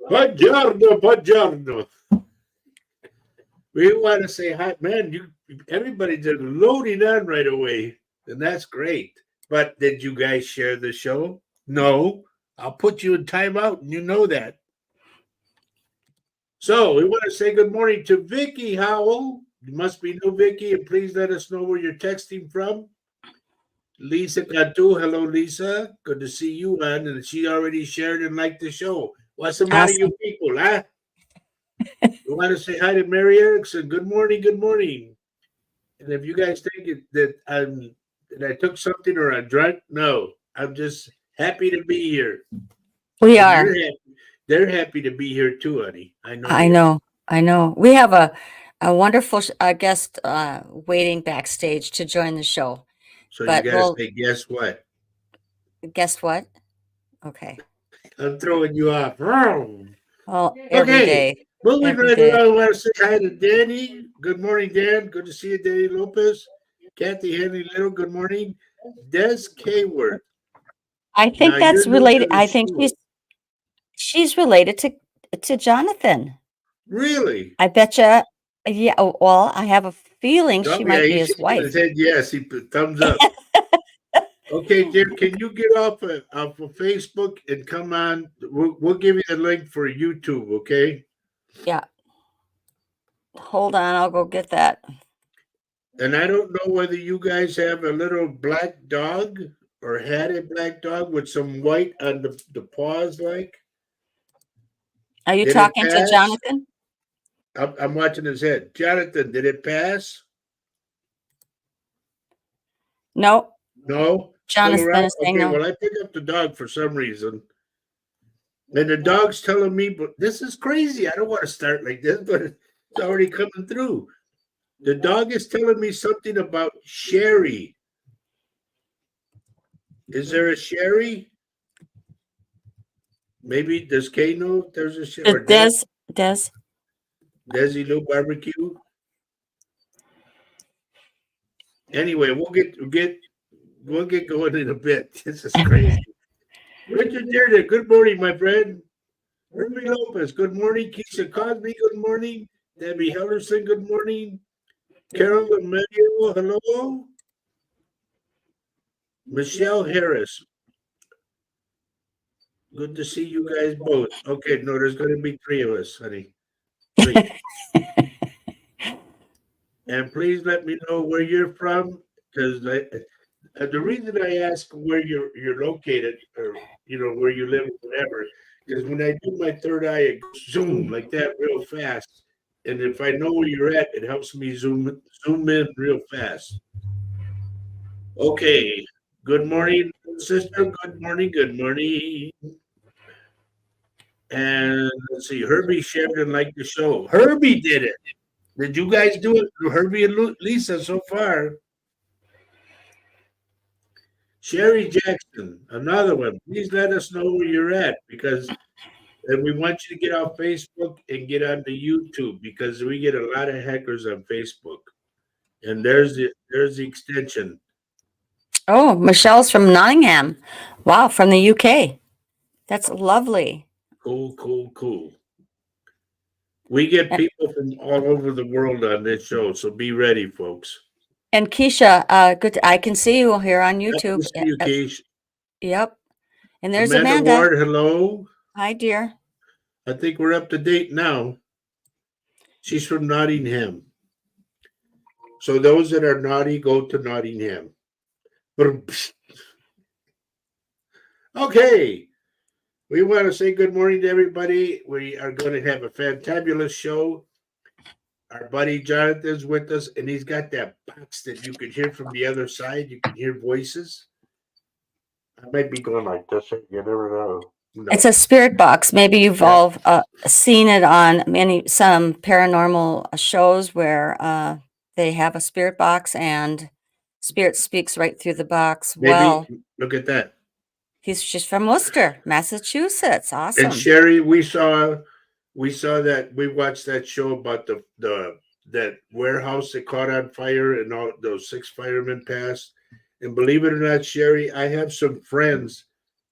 Buongiorno, buongiorno. We want to say hi, man. Everybody just loading on right away, and that's great. But did you guys share the show? No. I'll put you in timeout, and you know that. So we want to say good morning to Vicky Howell. You must be new, Vicky, and please let us know where you're texting from. Lisa Cantu, hello, Lisa. Good to see you, man. And she already shared and liked the show. What's the matter, you Awesome. people, huh? We want to say hi to Mary Erickson. Good morning, good morning. And if you guys think that I took something or I'm drunk, no, I'm just happy to be here, We and are. they're happy to be here too, honey. I know I they are. know. I know. We have a wonderful guest waiting backstage to join the show. So you But got to well, say, guess what? guess what? Okay. I'm throwing you off. Vroom. Well, every Okay, day, moving every right day. along. I want to say hi to Danny. Good morning, Dan. Good to see you, Danny Lopez. Kathy Henry Little. Good morning. Des Kayworth. I Now think you're that's new to related. the I think show. she's related to Jonathan. Really? I bet you. Yeah. Well, I have a feeling Oh, she yeah, might be he's his shaking his wife. head. Yes, he put thumbs up. Okay, Jim, can you get off of Facebook and come on? We'll give you the link for YouTube, okay? Yeah. Hold on. I'll go get that. And I don't know whether you guys have a little black dog or had a black dog with some white on the paws, like. Are you Did it talking to pass? Jonathan? I'm watching his head. Jonathan, did it pass? No. No? Still Jonathan around? is saying Okay, no. well, I picked up the dog for some reason. And the dog's telling me, but this is crazy. I don't want to start like this, but it's already coming through. The dog is telling me something about Sherry. Is there a Sherry? Maybe does Kay know if there's a Sherry or Des? Des. Desi Lou Barbecue? Anyway, we'll get going in a bit. This is crazy. Richard Dearden, good morning, my friend. Herbie Lopez, good morning. Keisha Cosby, good morning. Debbie Hellerson, good morning. Carol Emmanuel, hello. Michelle Harris, good to see you guys both. Okay, no, there's going to be three of us, honey. Three. And please let me know where you're from, because the reason I ask where you're located, or where you live, or whatever, is when I do my third eye, it goes zoom like that real fast. And if I know where you're at, it helps me zoom in real fast. Okay. Good morning, sister. Good morning. Good morning. And let's see, Herbie shared and liked the show. Herbie did it. Did you guys do it? Herbie and Lisa so far. Sherry Jackson, another one. Please let us know where you're at, because and we want you to get off Facebook and get onto YouTube, because we get a lot of hackers on Facebook. And there's the extension. Oh, Michelle's from Nottingham. Wow, from the UK. That's lovely. Cool, cool, cool. We get people from all over the world on this show, so be ready, folks. And Keisha, good. I can see you here on Yep, we YouTube. see you, Keish. Yep. And there's Amanda Amanda. Ward, hello. Hi, dear. I think we're up to date now. She's from Nottingham. So those that are naughty, go to Nottingham. Okay. We want to say good morning to everybody. We are going to have a fantabulous show. Our buddy Jonathan's with us, and he's got that box that you can hear from the other side. You can hear voices. I might be going like this. You never know. No. It's a spirit box. Maybe you've all seen it on some paranormal shows where they have a spirit box and spirit speaks right through the box. Maybe Well, look at that. she's from Worcester, Massachusetts. And Awesome. Sherry, we saw that we watched that show about the that warehouse that caught on fire and all those 6 firemen passed. And believe it or not, Sherry, I have some friends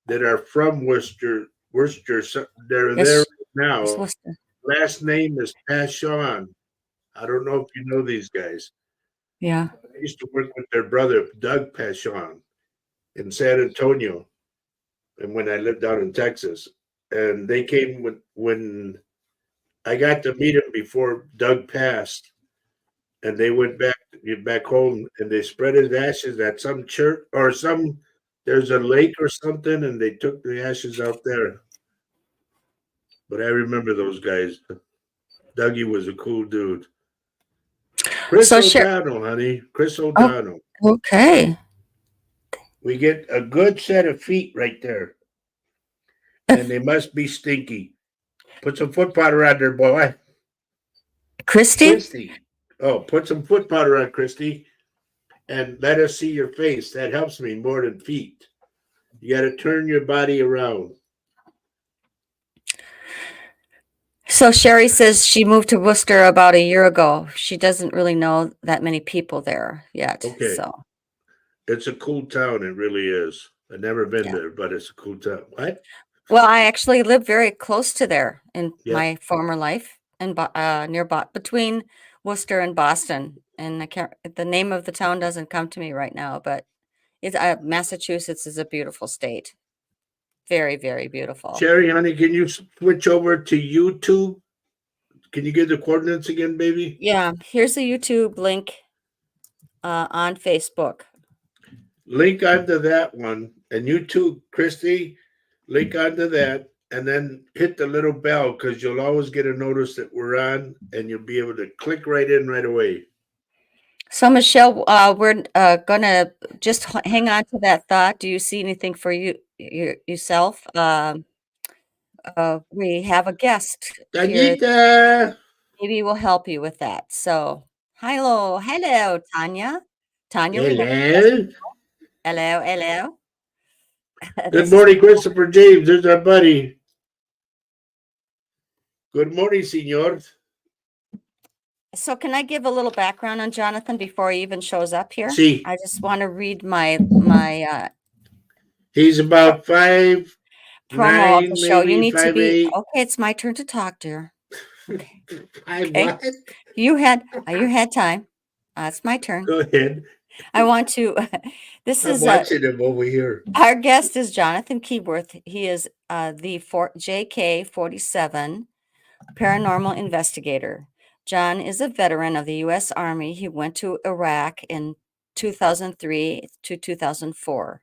that are from Worcester. So they're there Where's Now, Worcester? last name is Pashon. I don't know if you know these guys. Yeah. I used to work with their brother, Doug Pashon, in San Antonio, and when I lived down in Texas. And they came when I got to meet him before Doug passed, and they went back home and they spread his ashes at some church or some there's a lake or something, and they took the ashes out there. But I remember those guys. Dougie was a cool dude. Chris So Sher O'Donnell, honey. Chris Oh, O'Donnell. okay. We get a good set of feet right there. And they must be stinky. Put some foot powder on there, boy. Christy? Christy. Oh, put some foot powder on, Christy, and let us see your face. That helps me more than feet. You got to turn your body around. So Sherry says she moved to Worcester about a year ago. She doesn't really know that many people there yet. Okay. So It's a cool town. It really is. I've never been yeah. there, but it's a cool town. What? Well, I actually lived very close to there in Yeah. my former life, and near between Worcester and Boston. And I can't. The name of the town doesn't come to me right now, but it's Massachusetts is a beautiful state. Very, very beautiful. Sherry, honey, can you switch over to YouTube? Can you give the coordinates again, baby? Yeah, here's a YouTube link on Facebook. Link onto that one. And you too, Christy, link onto that. And then hit the little bell because you'll always get a notice that we're on and you'll be able to click right in right away. So Michelle, we're gonna just hang on to that thought. Do you see anything for yourself? We have a guest here. Tanita! Maybe we'll help you with that. So, hello, Tanya. Tanya, we have a guest. Hello. Hello. Good This is morning, Christopher James. There's our buddy. Good morning, senor. so. Can I give a little background on Jonathan before he even shows up here? See, I just want to read my he's about 5'9", promo of the show. You maybe need to be 5'8". okay. It's my turn to talk, dear. Okay. I Okay. what? You had time. It's my turn. Go ahead. I want to. This I'm is watching him over here. our guest is Jonathan Keyworth. He is the JK-47 paranormal investigator. John is a veteran of the U.S. Army. He went to Iraq in 2003 to 2004.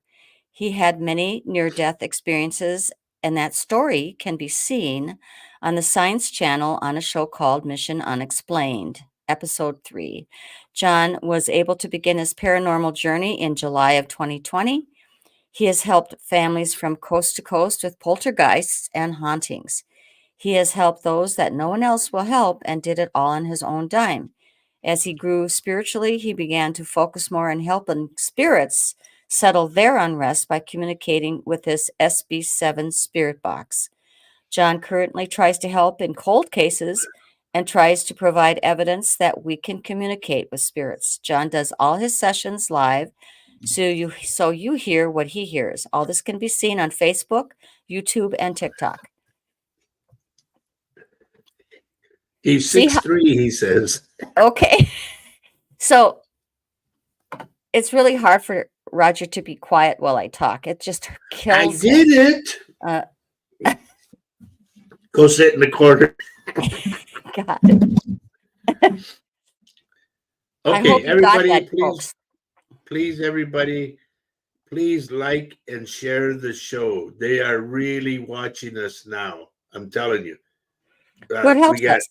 He had many near-death experiences, and that story can be seen on the Science Channel on a show called Mission Unexplained, Episode 3. John was able to begin his paranormal journey in July of 2020. He has helped families from coast to coast with poltergeists and hauntings. He has helped those that no one else will help and did it all on his own dime. As he grew spiritually, he began to focus more on helping spirits settle their unrest by communicating with his SB7 spirit box. John currently tries to help in cold cases and tries to provide evidence that we can communicate with spirits. John does all his sessions live, so you hear what he hears. All this can be seen on Facebook, YouTube, and TikTok. He's See 6'3", he says. Okay. So it's really hard for Roger to be quiet while I talk. It just I kills did him. it. Go sit in the corner. Got it. I Okay, hope you got everybody, that, please, folks. please, everybody, please like and share the show. They are really watching us now. I'm telling you. Well, it We helps got us.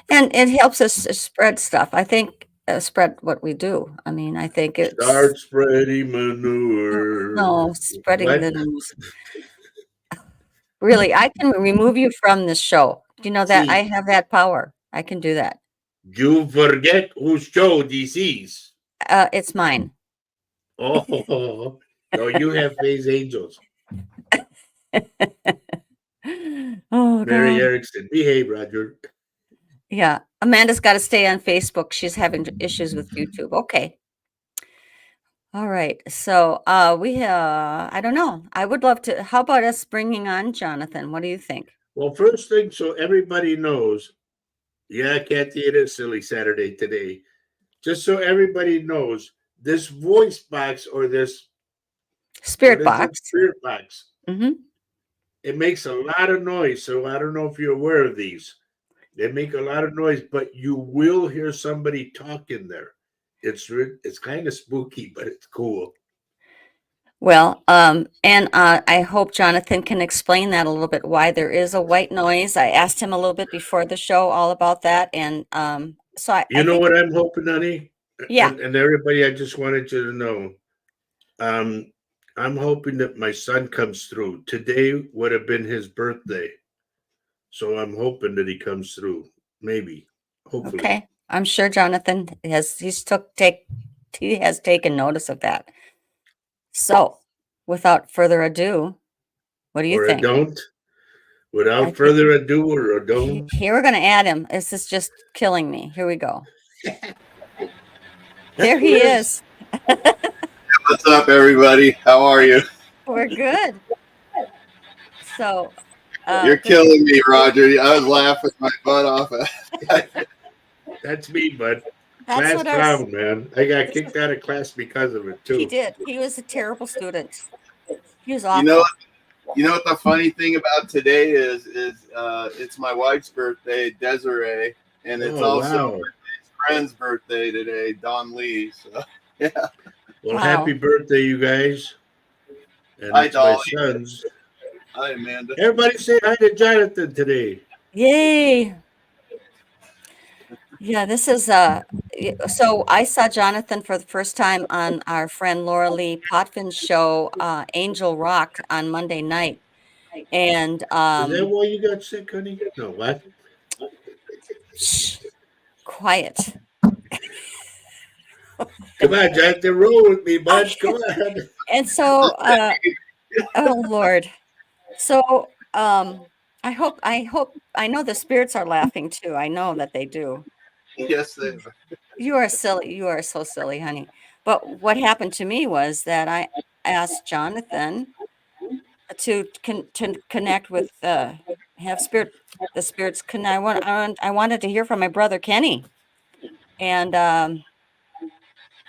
And it helps us to spread stuff. I think spread what we do. I mean, I think it's start spreading manure. no spreading What? the news. Really, I can remove you from this show. Do you know that I See, have that power? I can do that. you forget whose show this is. It's mine. Oh, no, you have Faye's Angels. Oh Mary God. Erickson. Behave, Roger. Yeah. Amanda's got to stay on Facebook. She's having issues with YouTube. Okay. All right. So I don't know. I would love to. How about us bringing on Jonathan? What do you think? Well, first thing, so everybody knows, yeah, Kathy, it is silly Saturday today. Just so everybody knows, this voice box or this, what Spirit is it, box. spirit box, Hmm. it makes a lot of noise. So I don't know if you're aware of these. They make a lot of noise, but you will hear somebody talk in there. It's kind of spooky, but it's cool. Well, and I hope Jonathan can explain that a little bit, why there is a white noise. I asked him a little bit before the show all about that, and so I You know think, what I'm hoping, honey, yeah, and everybody. I just wanted you to know. Um, I'm hoping that my son comes through. Today would have been his birthday, so I'm hoping that he comes through. Maybe, hopefully. okay. I'm sure Jonathan he has taken notice of that. So, without further ado, what do you Or I think? don't. I Without think further ado, or I don't. here we're going to add him. This is just killing me. Here we go. There There he he is. is. What's up, everybody? How are you? We're good. So, You're the killing me, Roger. I was laughing my butt off. That's me, bud. that's Class what our s- clown, man. I got kicked out of class because of it he too. did. He was a terrible student. He was You know, awful. you know what the funny thing about today is it's my wife's birthday, Desiree, and it's Oh also wow. his friend's birthday today, Don Lee. So yeah, Well, happy Wow. birthday, you guys. And hi it's my Dolly, son's. hi Amanda. Everybody say hi to Jonathan today. Yay. Yeah, this is so I saw Jonathan for the first time on our friend Laura Lee Potvin's show, Angel Rock on Monday night. And Is that why you got sick, honey? No, what? shh, quiet. Come on, Jonathan, roll with me, bud. Come I, on. and so oh Lord. So I know the spirits are laughing too. I know that they do. Yes, they are. You are silly. You are so silly, honey. But what happened to me was that I asked Jonathan to connect with have the spirits connect. I wanted to hear from my brother Kenny, and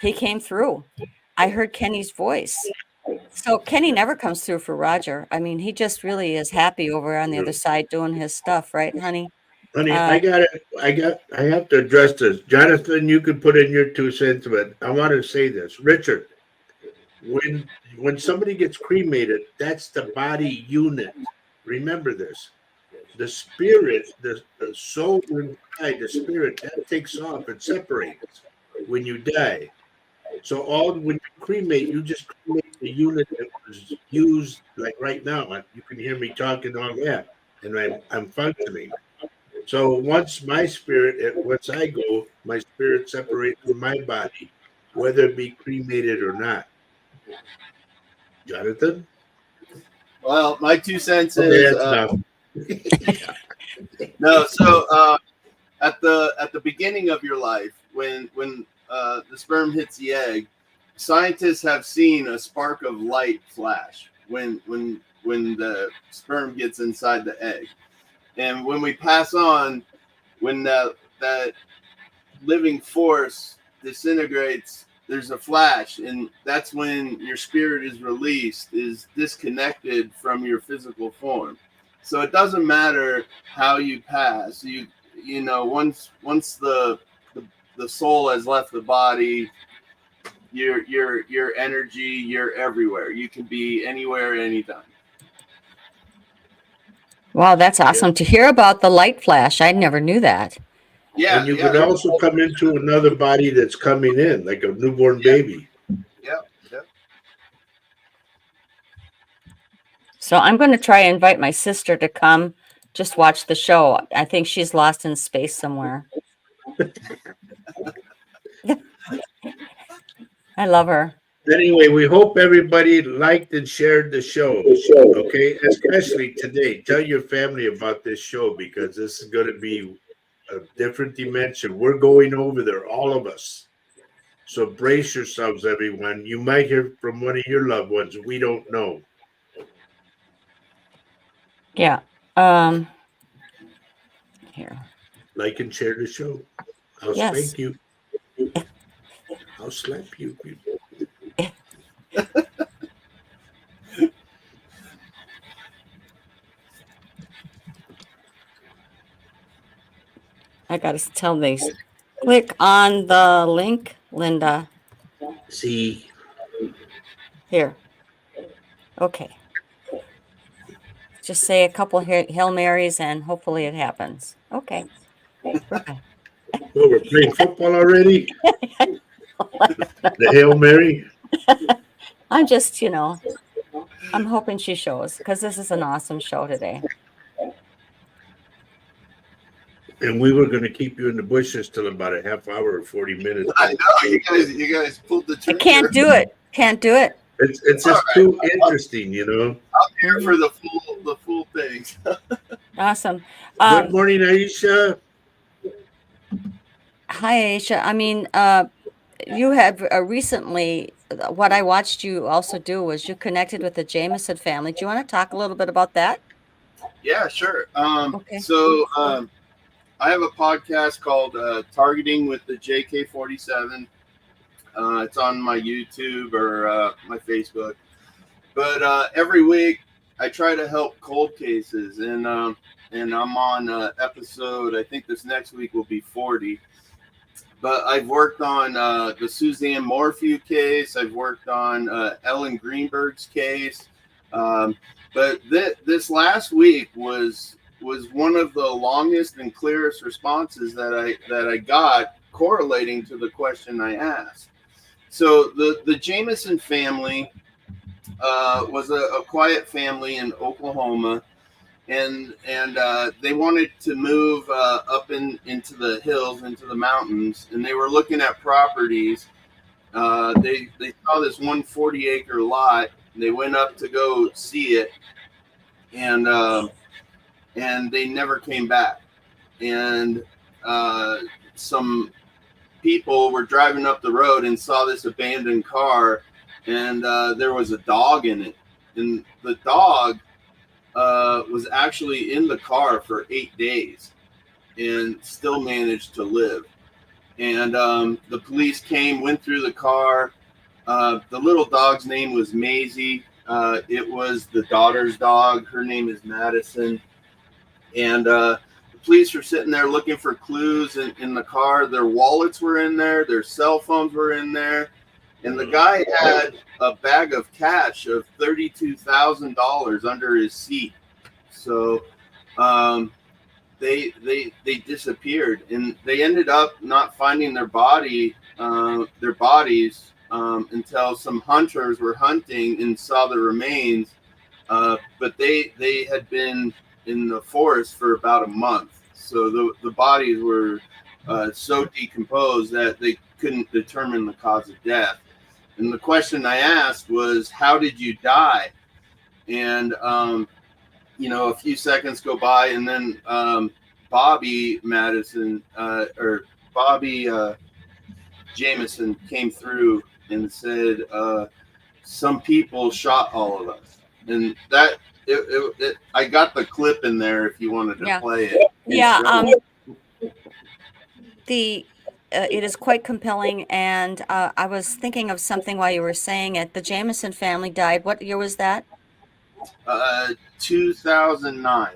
he came through. I heard Kenny's voice. So Kenny never comes through for Roger. I mean, he just really is happy over on the other side doing his stuff, right, honey? Honey, Uh, I have to address this. Jonathan, you can put in your 2 cents, but I want to say this. Richard, when when somebody gets cremated, that's the body unit. Remember this. The spirit, the soul inside, the spirit, that takes off and separates when you die. So all when you cremate, you just cremate the unit that was used. Like right now, you can hear me talking all that, and I'm functioning. So once I go, my spirit separates from my body, whether it be cremated or not. Jonathan, Well, my 2 cents okay, is that's enough. no. So at the beginning of your life, when the sperm hits the egg, scientists have seen a spark of light flash when the sperm gets inside the egg, and when we pass on, when that living force disintegrates, there's a flash, and that's when your spirit is released, is disconnected from your physical form. So it doesn't matter how you pass. Once the, the soul has left the body, your energy, you're everywhere. You can be anywhere at any time. wow, that's Yeah. awesome to hear about the light flash. I never knew that. Yeah, And you yeah, can also come into another body that's coming in, like a newborn yeah, baby. yeah, yeah. So I'm going to try and invite my sister to come just watch the show. I think she's lost in space somewhere. I love her. Anyway, we hope everybody liked and shared the show. Okay, especially today. Tell your family about this show because this is going to be a different dimension. We're going over there, all of us. So brace yourselves, everyone. You might hear from one of your loved ones. We don't know. Yeah. Um, here. Like and share the show. I'll Yes. spank you. I'll slap you. I got to tell these. Click on the link, Linda. See, Here. Okay. Just say a couple Hail Marys and hopefully it happens. Okay. We're good. well, we're playing football already. The Hail Mary. I'm just, I'm hoping she shows because this is an awesome show today. And we were going to keep you in the bushes till about a half hour or 40 minutes. I know you guys pulled the I trigger. can't do it. Can't do it. It's just too interesting, I'm here for the full thing. Awesome. Good morning, Aisha. Hi, Aisha. I mean, you have recently, what I watched you also do was you connected with the Jameson family. Do you want to talk a little bit about that? Yeah, sure. Okay. So I have a podcast called Targeting with the JK47. It's on my YouTube or my Facebook. But every week I try to help cold cases, and I'm on episode. I think this next week will be 40. But I've worked on the Suzanne Morphew case. I've worked on Ellen Greenberg's case. But this last week was one of the longest and clearest responses that I got correlating to the question I asked. So the Jameson family was a quiet family in Oklahoma, and they wanted to move up into the hills, into the mountains, and they were looking at properties. They saw this 140-acre lot. They went up to go see it, and they never came back. And some people were driving up the road and saw this abandoned car, and there was a dog in it, and the dog was actually in the car for 8 days and still managed to live. And the police came, went through the car. The little dog's name was Maisie. It was the daughter's dog. Her name is Madison. And the police were sitting there looking for clues in the car. Their wallets were in there. Their cell phones were in there. And the guy had a bag of cash of $32,000 under his seat. So they disappeared, and they ended up not finding their bodies until some hunters were hunting and saw the remains. But they had been in the forest for about a month. So the bodies were so decomposed that they couldn't determine the cause of death. And the question I asked was, how did you die? And, a few seconds go by, and then Bobby Jameson came through and said, some people shot all of us. And that, I got the clip in there if you wanted to play it. Yeah. It is quite compelling, and I was thinking of something while you were saying it. The Jameson family died. What year was that? 2009.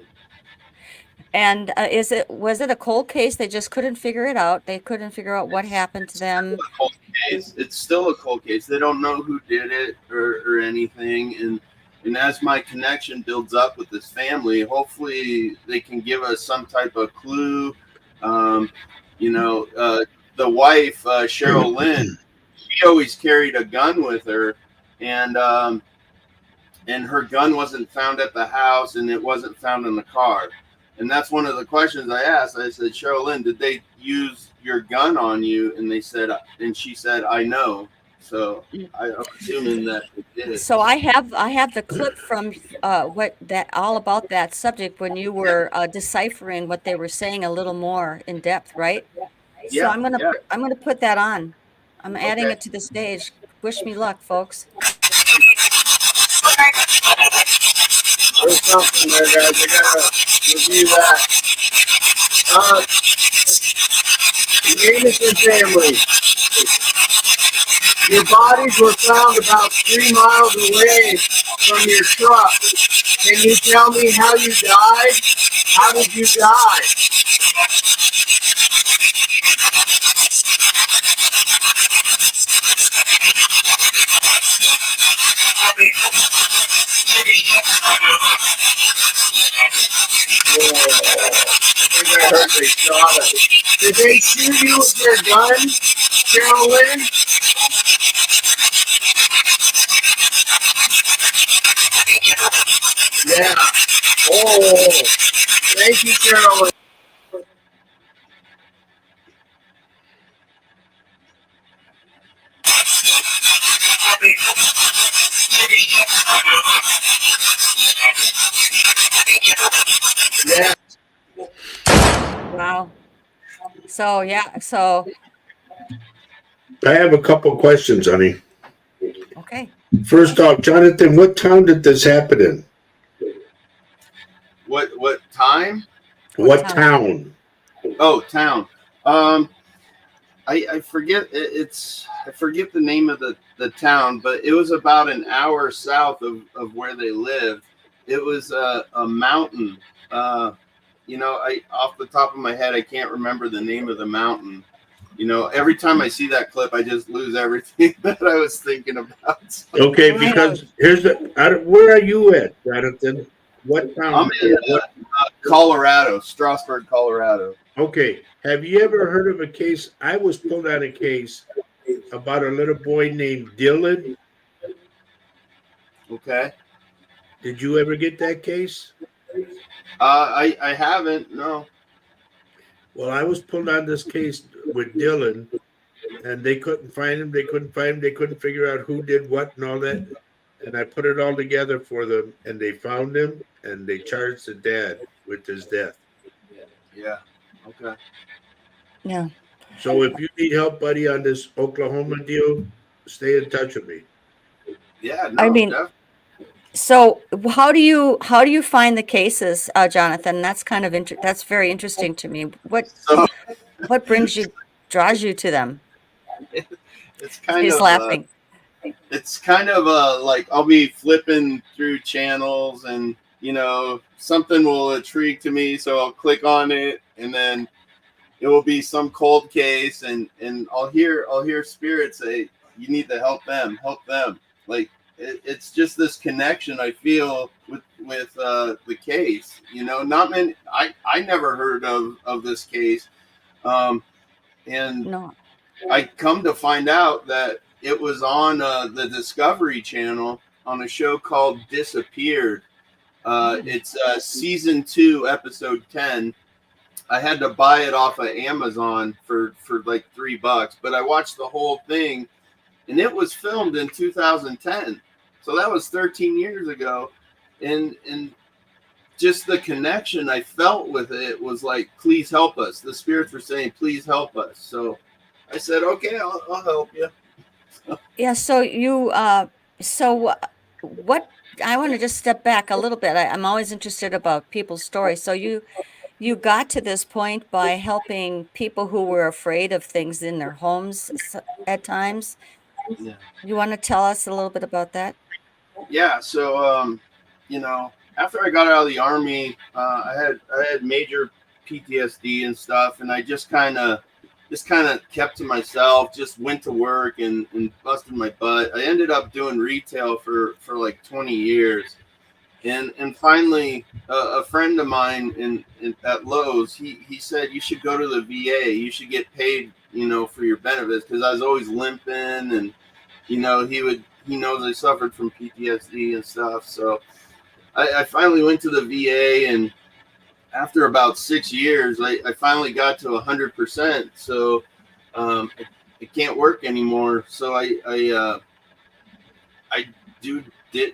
And was it a cold case? They just couldn't figure it out. They couldn't figure out what happened to them. It's still a cold case. They don't know who did it or anything. And as my connection builds up with this family, hopefully they can give us some type of clue. The wife, Cheryl Lynn, she always carried a gun with her, and her gun wasn't found at the house, and it wasn't found in the car. And that's one of the questions I asked. I said, Cheryl Lynn, did they use your gun on you? And she said, I know. So I'm assuming that it did. So I have the clip from all about that subject when you were deciphering what they were saying a little more in depth, right? Yeah, so I'm gonna put that on. I'm adding it to the stage. Wish me luck, folks. There's something there, guys. I gotta review that. Jamison family. Your bodies were found about 3 miles away from your truck. Can you tell me how you died? How did you die? I think I heard they shot us. Did they shoot you with their gun, Carolyn? Yeah. Oh, thank you, Carolyn. Yeah. Wow. So yeah, so I have a couple questions, honey. okay. First off, Jonathan, what town did this happen in? What time? What town? town? Oh, town. I forget I forget the name of the town, but it was about an hour south of where they lived. It was a mountain. I off the top of my head I can't remember the name of the mountain. Every time I see that clip, I just lose everything that I was thinking about. Okay, because where are you at, Jonathan? What town? I'm in Colorado, Strasburg, Colorado. Okay, have you ever heard of a case? I was pulled on a case about a little boy named Dylan. Okay. Did you ever get that case? I haven't, no. Well, I was pulled on this case with Dylan, and they couldn't find him. They couldn't figure out who did what and all that. And I put it all together for them, and they found him, and they charged the dad with his death. Yeah. Okay. Yeah. So if you need help, buddy, on this Oklahoma deal, stay in touch with me. Yeah. No, I mean, definitely. so how do you find the cases, Jonathan? That's kind of that's very interesting to me. So What draws you to them? it's kind He's of laughing. it's kind of like I'll be flipping through channels and something will intrigue to me, so I'll click on it, and then it will be some cold case, and I'll hear spirit say, you need to help them. Like it's just this connection I feel with the case. Not many. I never heard of this case, and No. I come to find out that it was on the Discovery Channel on a show called Disappeared. It's season 2, episode 10. I had to buy it off of Amazon for like $3, but I watched the whole thing, and it was filmed in 2010. So that was 13 years ago, and just the connection I felt with it was like, please help us. The spirits were saying, please help us. So I said, okay, I'll help you. Yeah. So what? I want to just step back a little bit. I'm always interested about people's stories. So you got to this point by helping people who were afraid of things in their homes at times. Yeah. You want to tell us a little bit about that? Yeah. So, after I got out of the Army, I had major PTSD and stuff, and I just kind of kept to myself, just went to work and busted my butt. I ended up doing retail for like 20 years. And finally, a friend of mine at Lowe's, he said, you should go to the VA. You should get paid, for your benefits, because I was always limping, and he knows I suffered from PTSD and stuff. So I finally went to the VA, and after about 6 years, I finally got to 100%. So I can't work anymore. So I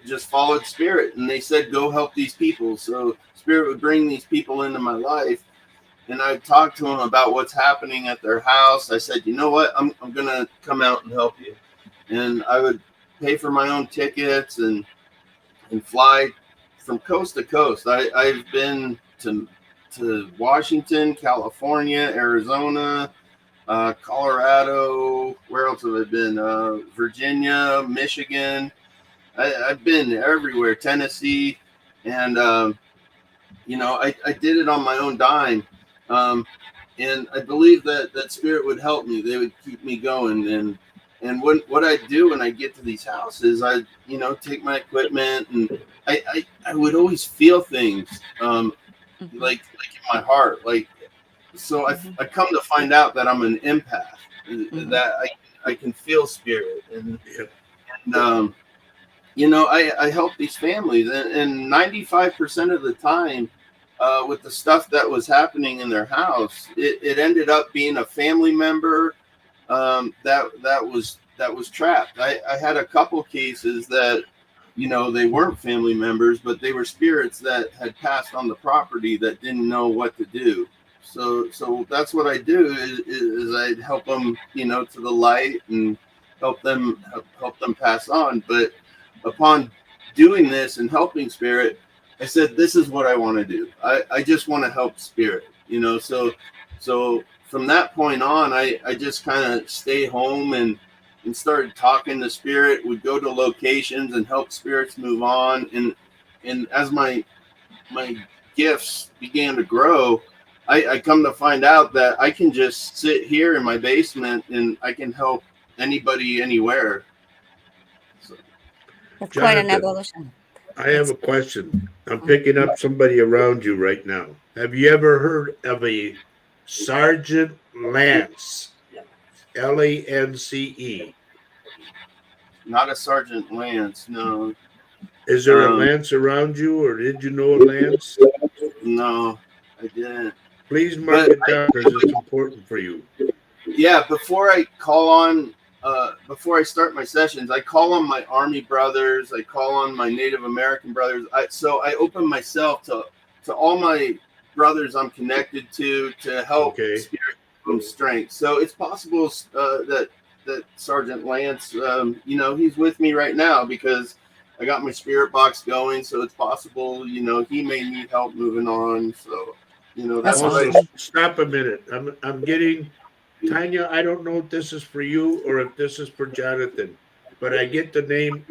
just followed spirit, and they said, go help these people. So spirit would bring these people into my life, and I talked to them about what's happening at their house. I said, you know what, I'm gonna come out and help you. And I would pay for my own tickets and fly from coast to coast. I've been to Washington, California, Arizona, Colorado. Where else have I been? Virginia, Michigan. I've been everywhere. Tennessee, and I did it on my own dime, and I believe that spirit would help me. They would keep me going, and what I do when I get to these houses, I take my equipment, and I would always feel things, like in my heart, like. So I come to find out that I'm an empath, that I can feel spirit, and I help these families, and 95% of the time, with the stuff that was happening in their house, it ended up being a family member, that was trapped. I had a couple cases that they weren't family members, but they were spirits that had passed on the property that didn't know what to do. So that's what I do is I help them to the light and help them pass on. But upon doing this and helping spirit, I said, this is what I want to do. I just want to help spirit, so from that point on, I just kind of stay home and started talking to spirit, would go to locations and help spirits move on. And as my gifts began to grow, I come to find out that I can just sit here in my basement and I can help anybody anywhere. So. That's quite an Jonathan, evolution. I have a question. I'm picking up somebody around you right now. Have you ever heard of a Sergeant Lance? Lance. Not a Sergeant Lance, no. Is there a Lance around you, or did you know a Lance? No, I didn't. Please mark it down because it's important for you. Yeah, before I start my sessions, I call on my Army brothers. I call on my Native American brothers. So I open myself to all my brothers I'm connected to help spirit from strength. So it's possible that Sergeant Lance, he's with me right now because I got my spirit box going. So it's possible, he may need help moving on. So, that's also, what stop a minute. I'm getting Tanya. I don't know if this is for you or if this is for Jonathan, but I get the name.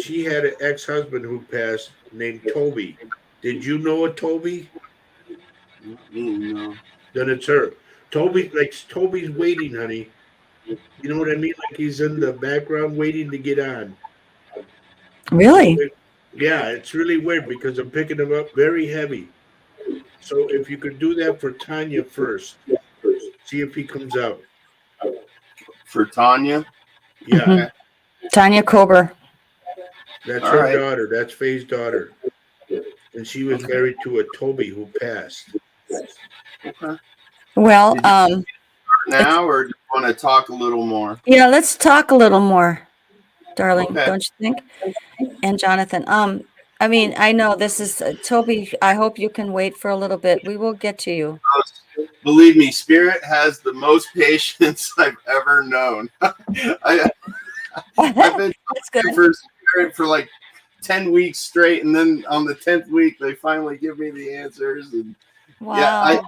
She had an ex-husband who passed named Toby. Did you know a Toby? No. Then it's her. Toby's waiting, honey. You know what I mean? Like he's in the background waiting to get on. Really? So yeah, it's really weird because I'm picking him up very heavy. So if you could do that for Tanya first, see if he comes out. For Tanya? Yeah. Mm-hmm. Tanya Kober. That's all her right. Daughter. That's Faye's daughter. And she was married to a Toby who passed. Okay. Well, now, or do you want to talk a little more? Yeah, let's talk a little more, darling. Okay. Don't you think? And Jonathan, I mean, I know this is Toby. I hope you can wait for a little bit. We will get to you. Believe me, Spirit has the most patience I've ever known. I've been for Spirit for like 10 weeks straight, and then on the 10th week, they finally give me the answers. And wow. Yeah,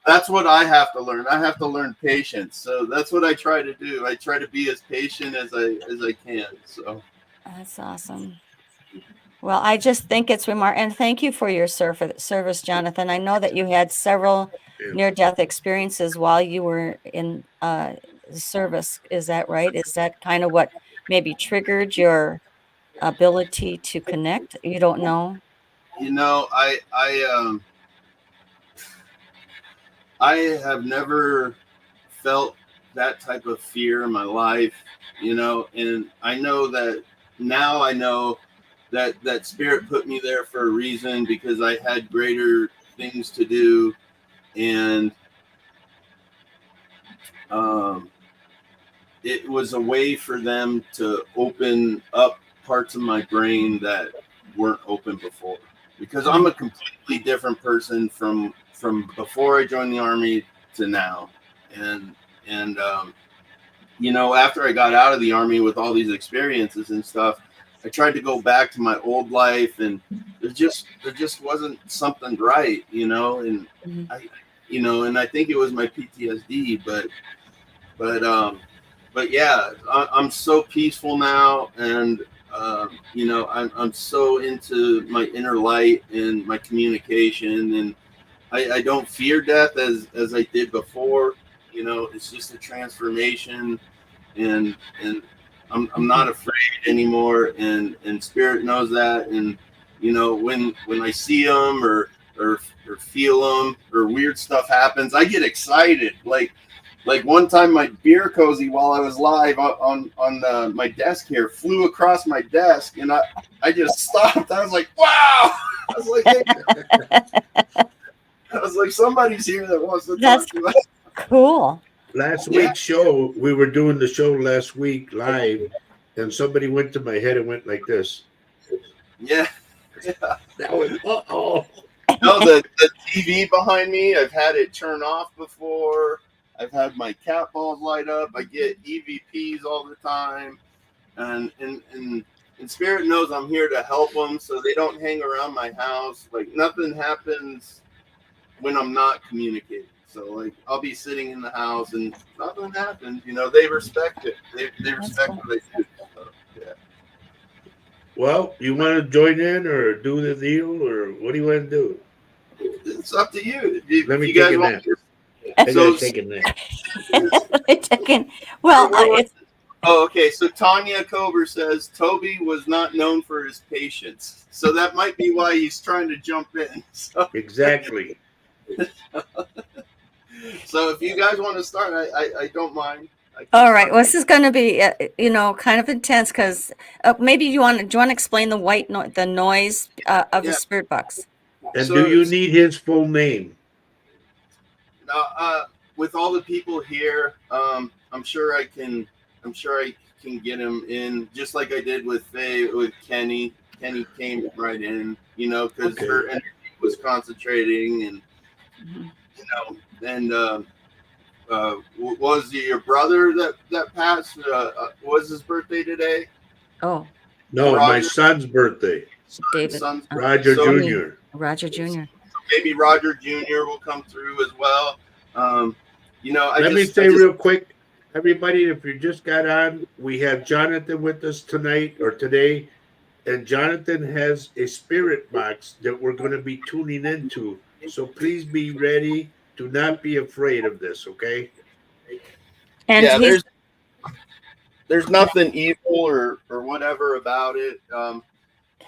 that's what I have to learn. I have to learn patience. So that's what I try to do. I try to be as patient as I can. So that's awesome. Well, I just think it's remarkable. And thank you for your service, Jonathan. I know that you had several near-death experiences while you were in service. Is that right? Is that kind of what maybe triggered your ability to connect? You don't know? I have never felt that type of fear in my life, and I know that now I know that Spirit put me there for a reason because I had greater things to do, and it was a way for them to open up parts of my brain that weren't open before, because I'm a completely different person from before I joined the Army to now. And after I got out of the Army with all these experiences and stuff, I tried to go back to my old life, and there just wasn't something right, you know. And Mhm. and I think it was my PTSD, but yeah, I'm so peaceful now, and I'm so into my inner light and my communication, and I don't fear death as I did before. It's just a transformation, and I'm not afraid anymore, and spirit knows that. And when I see them or feel them or weird stuff happens, I get excited. Like one time, my beer cozy while I was live on my desk here flew across my desk, and I just stopped. I was like, wow. I was like, hey. I was like, somebody's here that wants to That's talk to us. cool. Last Yeah. week's show, we were doing the show last week live, and somebody went to my head and went like this. Yeah. That was oh. No, the TV behind me, I've had it turn off before. I've had my cat balls light up. I get EVPs all the time, and Spirit knows I'm here to help them, so they don't hang around my house. Like nothing happens when I'm not communicating. So like I'll be sitting in the house and nothing happens. They respect it. They respect cool. what I do. So, yeah. Well, you want to join in or do the deal, or what do you want to do? It's up to you. If Let me you take guys a want nap. to. I So, gotta take a nap. Well, where it's okay. So Tanya Kober says Toby was not known for his patience, so that might be why he's trying to jump in. Exactly. So if you guys want to start, I don't mind. I can all right. start. Well, this is going to be, kind of intense because maybe do you want to explain the noise of the Yeah. spirit box? And So do you need his full name? with all the people here, I'm sure I can. I'm sure I can get him in, just like I did with Faye, with Kenny. Kenny came right in, because Okay. her energy was concentrating, and Mhm. and was it your brother that passed? Was his birthday today? Oh, No, my Roger, son's birthday. David, son's birthday. Roger So Jr. Roger Jr. maybe Roger Jr. will come through as well. Let me say real quick, everybody, if you just got on, we have Jonathan with us tonight or today, and Jonathan has a spirit box that we're going to be tuning into. So please be ready. Do not be afraid of this, okay? And yeah, he's there's nothing evil or whatever about it.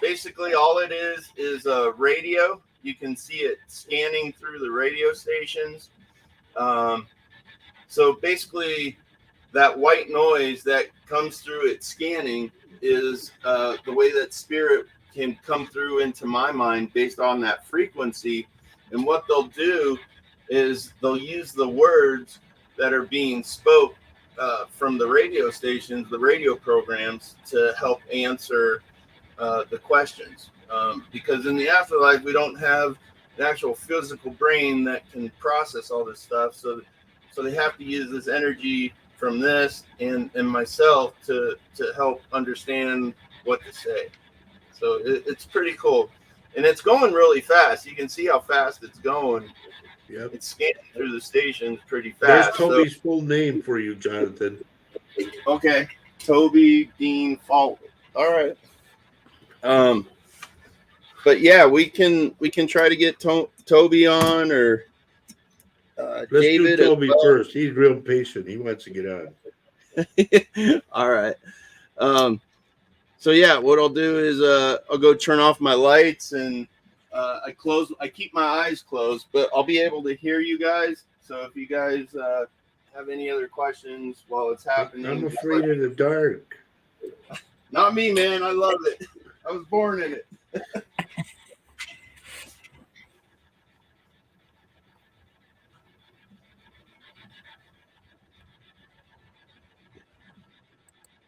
Basically, all it is a radio. You can see it scanning through the radio stations. So basically, that white noise that comes through it scanning is the way that spirit can come through into my mind based on that frequency. And what they'll do is they'll use the words that are being spoke from the radio stations, the radio programs, to help answer the questions. Because in the afterlife, we don't have an actual physical brain that can process all this stuff. So they have to use this energy from this and myself to help understand what to say. So it's pretty cool. And it's going really fast. You can see how fast it's going. Yep. It's scanning through the stations pretty There's fast. Toby's full name for you, Jonathan. Okay. Toby Dean Fault. All right. But yeah, we can try to get Toby on, or Let's David do Toby as well. first. He's real patient. He wants to get on. All right. So yeah, what I'll do is I'll go turn off my lights, and I keep my eyes closed, but I'll be able to hear you guys. So if you guys have any other questions while it's happening, I'm afraid of the dark. Not me, man. I love it. I was born in it.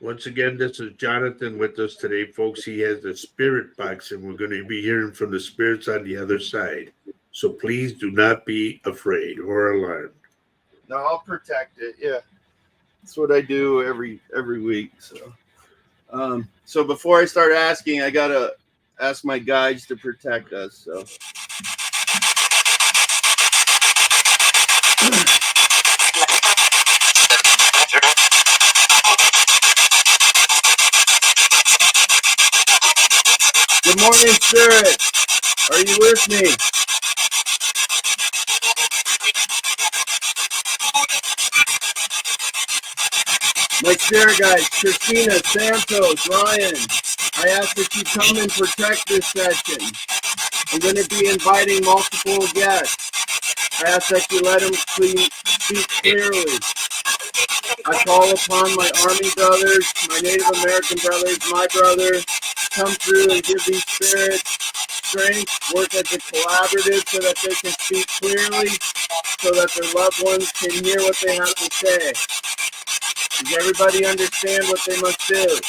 Once again, this is Jonathan with us today, folks. He has the spirit box, and we're going to be hearing from the spirits on the other side. So please do not be afraid or alarmed. No, I'll protect it. Yeah, that's what I do every week. So So before I start asking, I gotta ask my guides to protect us. So. Good morning, Spirit. Are you with me? My spirit guides, Christina, Santos, Ryan, I ask that you come and protect this session. I'm going to be inviting multiple guests. I ask that you let them speak clearly. I call upon my Army brothers, my Native American brothers, my brother, come through and give these spirits strength, work as a collaborative so that they can speak clearly, so that their loved ones can hear what they have to say. Does everybody understand what they must do?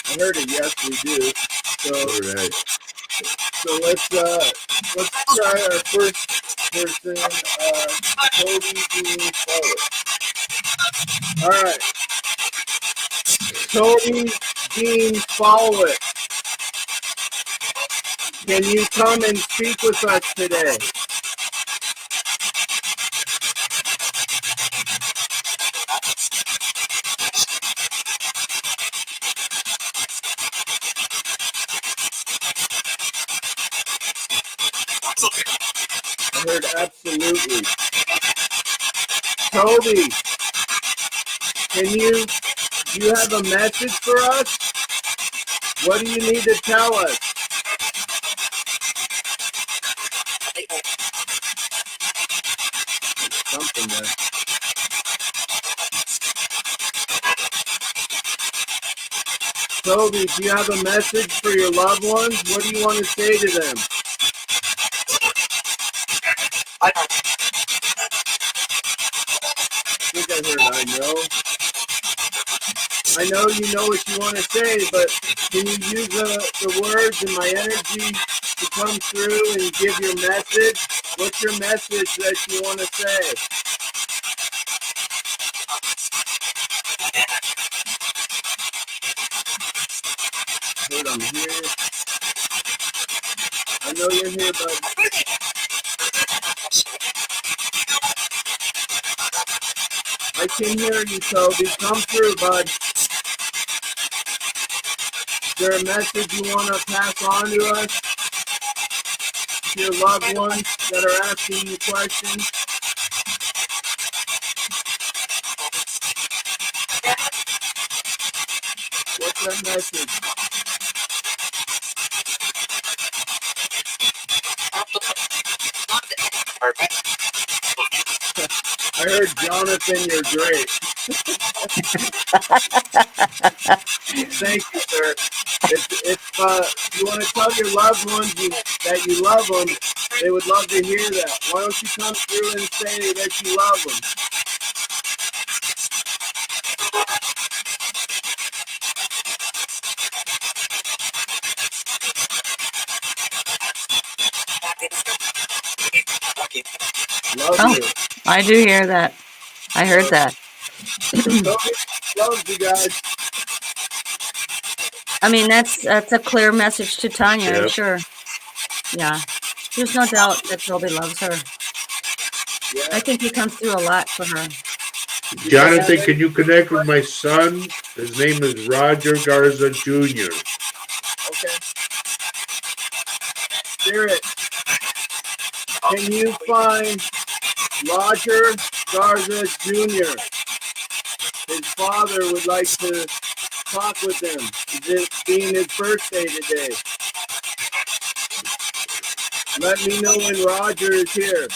I heard it. Yes, we do. So let's try our first person, Toby Dean Forward. All right, Toby Dean Forward. Can you come and speak with us today? I heard absolutely. Toby, do you have a message for us? What do you need to tell us? Something there. Toby, do you have a message for your loved ones? What do you want to say to them? I think I heard I know you know what you want to say, but can you use the words and my energy to come through and give your message? What's your message that you want to say? Hold on here. I know you're here, bud. I can hear you, Toby. Come through, bud. Is there a message you want to pass on to us? To your loved ones that are asking you questions? What's that message? I heard Jonathan, you're great. Thank you, sir. If you want to tell your loved ones that you love them, they would love to hear that. Why don't you come through and say that you love them? Love you. I do hear that. I heard that. Love you guys. I mean, that's a clear message to Tanya, I'm sure. Yeah. There's no doubt that Toby loves her. Yeah. I think he comes through a lot for her. Jonathan, can you connect with my son? His name is Roger Garza Jr. Okay. Spirit, can you find Roger Garza Jr.? His father would like to talk with him, this being his birthday today. Let me know when Roger is here.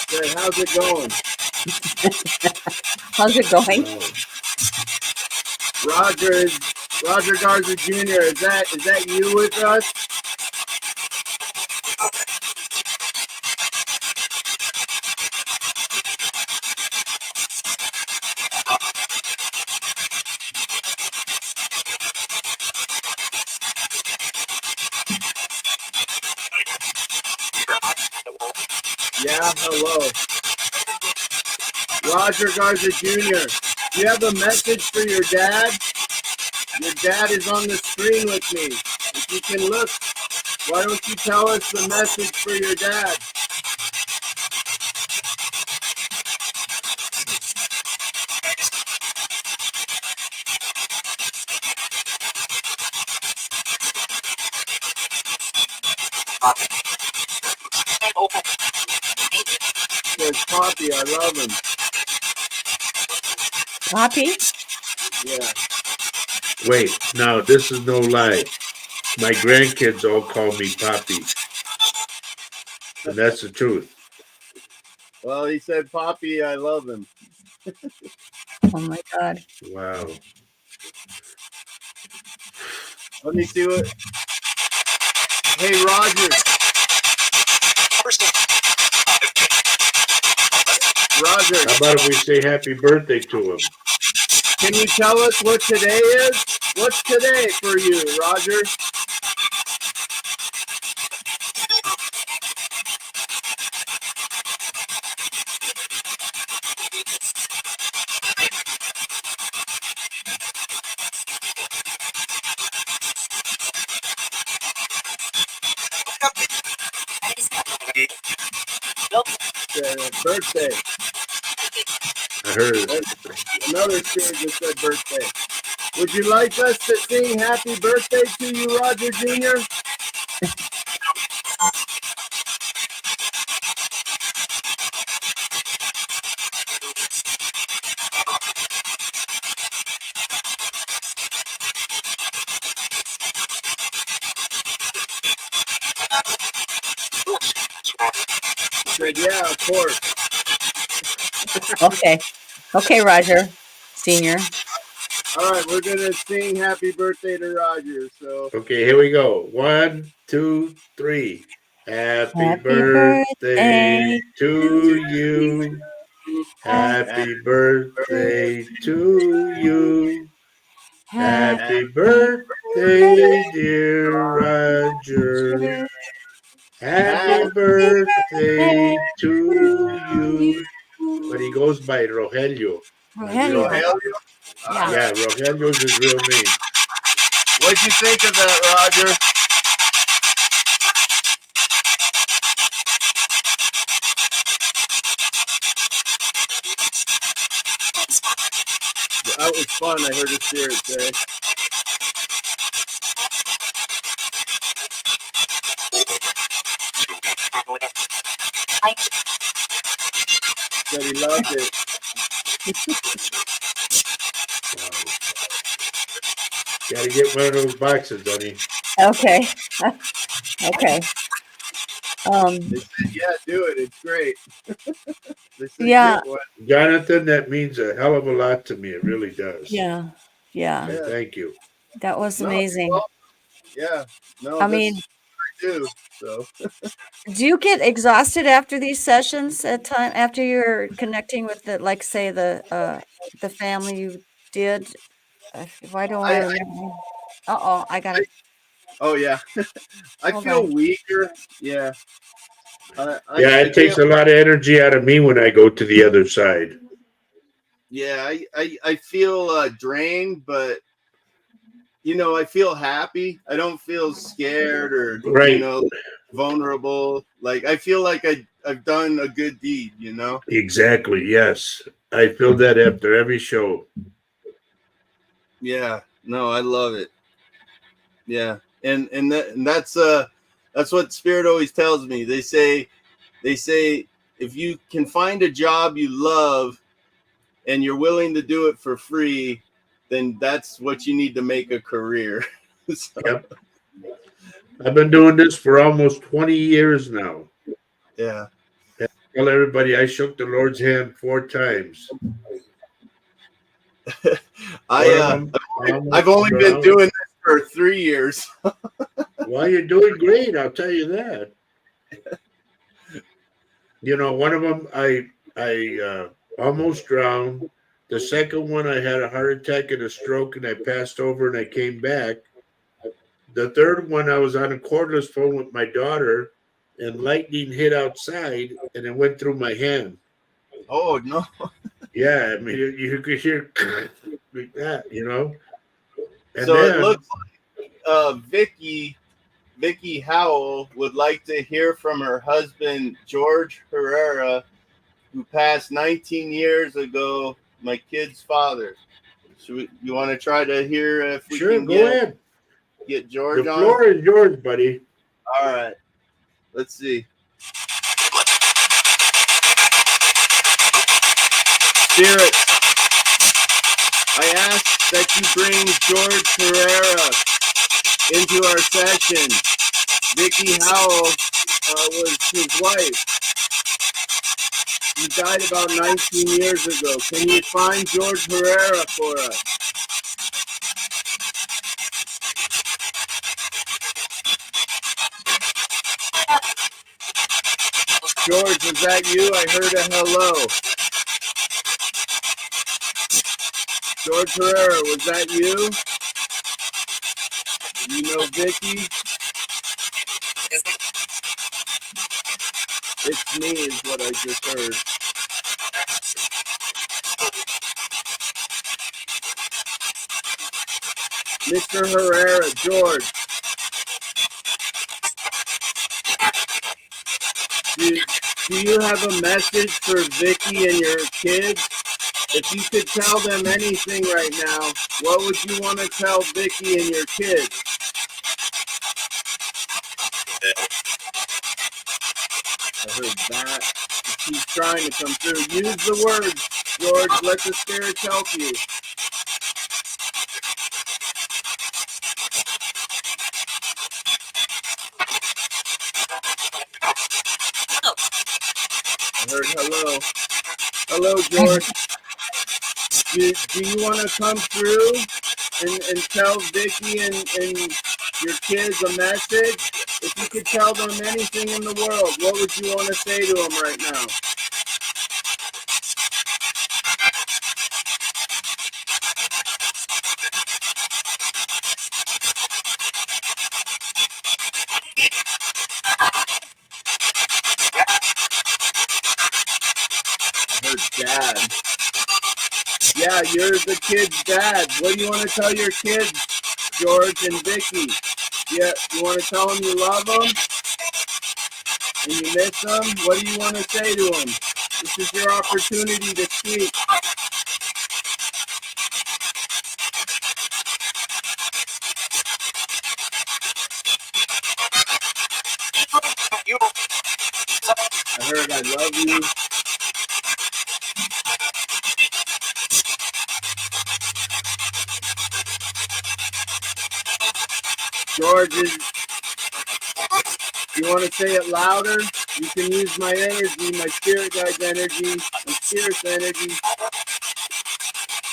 Good, how's it going? How's it going? Roger Garza Jr., is that you with us? Yeah, hello. Roger Garza Jr., do you have a message for your dad? Your dad is on the screen with me. If you can look, why don't you tell us the message for your dad? Says Poppy, I love him. Poppy? Yeah. Wait, no, this is no lie. My grandkids all call me Poppy, and that's the truth. Well, he said, Poppy, I love him. Oh my God. Wow. Let me see what. Hey, Roger. Roger, How about if we say happy birthday to him? can you tell us what today is? What's today for you, Roger? Birthday. I heard. Another spirit just said birthday. Would you like us to sing happy birthday to you, Roger Jr.? Said, yeah, of course. Okay. Okay, Roger Senior. All right, we're gonna sing happy birthday to Roger. So Okay, here we go. 1, 2, 3. Happy Happy birthday birthday to you. Happy birthday to you. Happy birthday, dear Roger. Happy birthday to you. But he goes by Rogelio. My real name. Rogelio. Yeah. Yeah, Rogelio's his real name. What'd you think of that, Roger? That was fun, I heard a spirit say. Said he loved it. Gotta get one of those boxes, Donnie. Okay. Okay. They said, yeah, do it. It's great. They said, Yeah. get one. Jonathan, that means a hell of a lot to me. It really does. Yeah. Yeah. And thank you. That was No, amazing. well, yeah. No, I this mean, is what I do. So do you get exhausted after these sessions at time after you're connecting with the like say the family you did? Why don't I remember? Uh-oh, I got it. oh yeah. I Hold feel on. weaker. Yeah. Yeah, it takes a lot of energy out of me when I go to the other side. Yeah, I feel drained, but you know, I feel happy. I don't feel scared or Right. you know, vulnerable. Like I feel like I've done a good deed, you know? Exactly. Yes. I feel that after every show. Yeah. No, I love it. Yeah. And that's what spirit always tells me. They say if you can find a job you love and you're willing to do it for free, then that's what you need to make a career. So, Yep. I've been doing this for almost 20 years now. yeah. I tell everybody I shook the Lord's hand 4 times. I've only been doing this for 3 years. Well, you're doing great. I'll tell you that. You know, one of them I almost drowned. The second one I had a heart attack and a stroke, and I passed over and I came back. The third one I was on a cordless phone with my daughter, and lightning hit outside, and it went through my hand. Oh no. Yeah, I mean, you could hear like that, and So it then looks like Vicky Howell would like to hear from her husband George Herrera, who passed 19 years ago, my kid's father. You want to try to hear if we sure, can go get ahead. George The on? floor is yours, buddy. All right. Let's see. Spirit, I ask that you bring George Herrera into our session. Vicky Howell was his wife. He died about 19 years ago. Can you find George Herrera for us? George, was that you? I heard a hello. George Herrera, was that you? You know Vicky? It's me is what I just heard. Mr. Herrera, George, do you have a message for Vicky and your kids? If you could tell them anything right now, what would you want to tell Vicky and your kids? I heard that. He's trying to come through. Use the words, George. Let the spirits help you. I heard hello. Hello, George. Do you want to come through and tell Vicky and your kids a message? If you could tell them anything in the world, what would you want to say to them right now? I heard dad. Yeah, you're the kid's dad. What do you want to tell your kids, George and Vicky? Yeah, you want to tell them you love them and you miss them? What do you want to say to them? This is your opportunity to speak. I heard I love you. George, you want to say it louder? You can use my energy, my spirit guide's energy, my spirit's energy.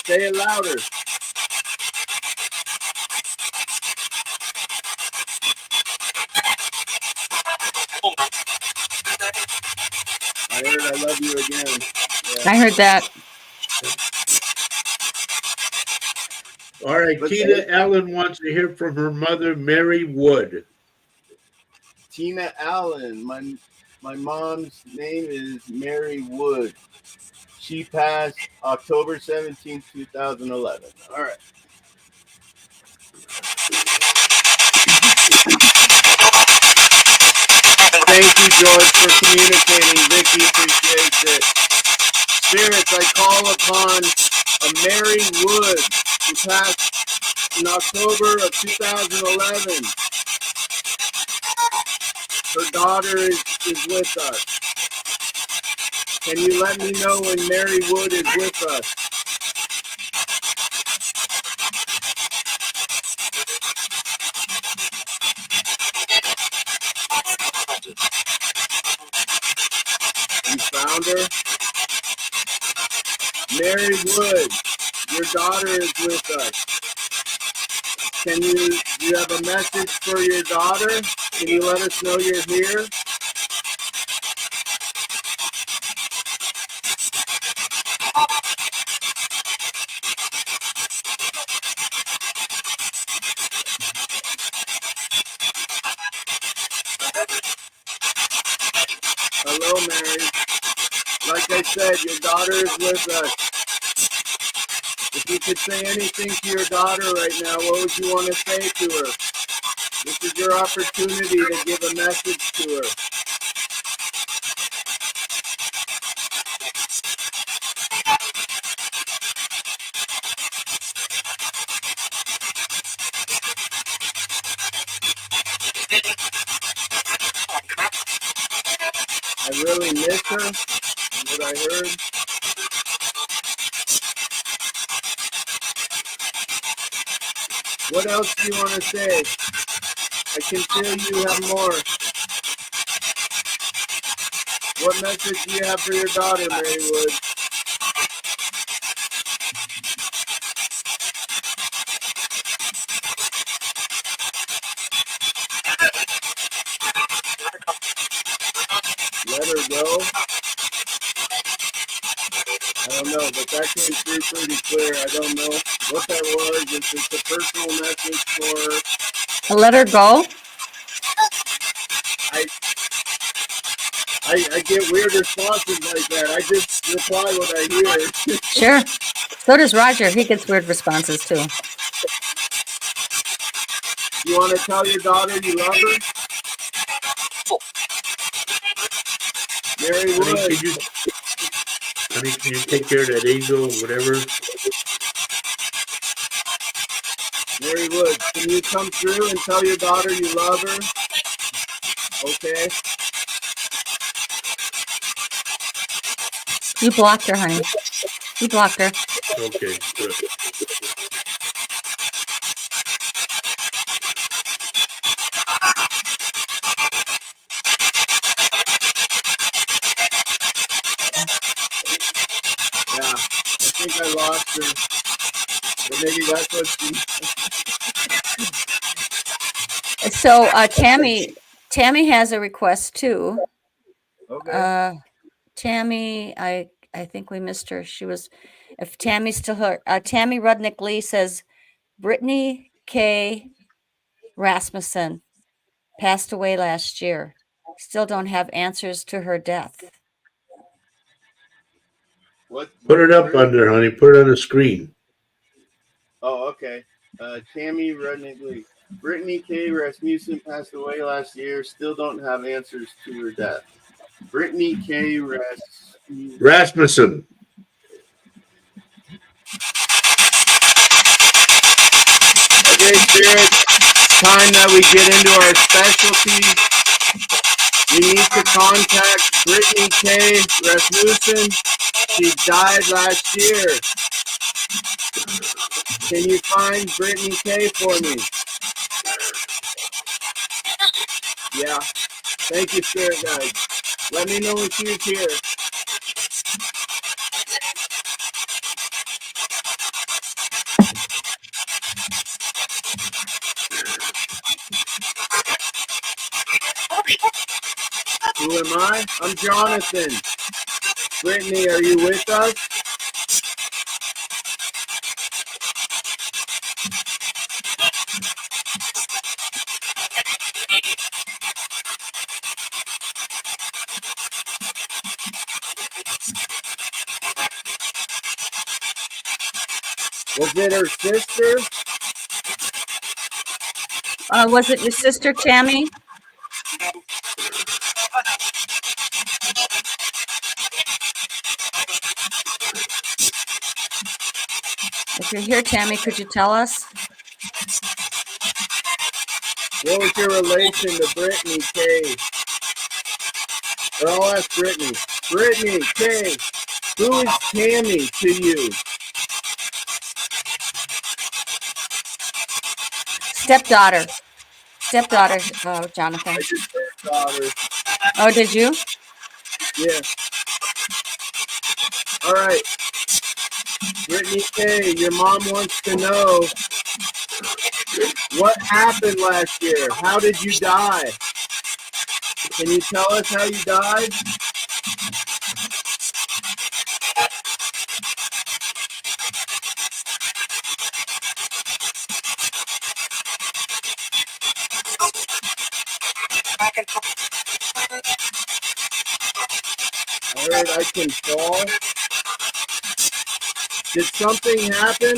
Say it louder. I heard I love you again. Yeah. I heard that. All right, Let's Tina see. Allen wants to hear from her mother, Mary Wood. Tina Allen. My mom's name is Mary Wood. She passed October 17, 2011. All right. Thank you, George, for communicating. Vicky appreciates it. Spirits, I call upon a Mary Wood who passed in October of 2011. Her daughter is with us. Can you let me know when Mary Wood is with us? You found her? Mary Wood, your daughter is with us. Do you have a message for your daughter? Can you let us know you're here? go, Mary. Like I said, your daughter is with us. If you could say anything to your daughter right now, what would you want to say to her? This is your opportunity to give a message to her. I really miss her, from what I heard. What else do you want to say? I can feel you have more. What message do you have for your daughter, Mary Wood? Let her go? I don't know, but that came through pretty clear. I don't know what that was. If it's a personal message for her. Let her go. I get weird responses like that. I just reply what I hear. Sure. So does Roger. He gets weird responses too. You want to tell your daughter you love her? Mary Honey, Wood. can you take care of that angel, whatever? Mary Wood, can you come through and tell your daughter you love her? Okay. You blocked her, honey. You blocked her. Okay, good. Yeah, I think I lost her. But maybe that's what she... So Tammy has a request too. Okay. Tammy, I think we missed her. She was, if Tammy's still her. Tammy Rudnick Lee says Brittany K. Rasmussen passed away last year. Still don't have answers to her death. What? Put it up on there, honey. Put it on the screen. Oh, okay. Tammy Rudnick. Brittany K. Rasmussen passed away last year. Still don't have answers to her death. Brittany K. Rasmussen. Okay, Spirit. Time that we get into our specialties. We need to contact Brittany K. Rasmussen. She died last year. Can you find Brittany K. for me? Yeah. Thank you, Spirit Guide. Let me know when she's here. Who am I? I'm Jonathan. Brittany, are you with us? Was it her sister? Was it your sister Tammy? If you're here, Tammy, could you tell us? What was your relation to Brittany K? Or I'll ask Brittany. Brittany K, who is Tammy to you? Stepdaughter. Stepdaughter, Jonathan. I just heard daughter. Oh, did you? Yeah. All right. Brittany K, your mom wants to know what happened last year. How did you die? Can you tell us how you died? I heard I can fall. Did something happen?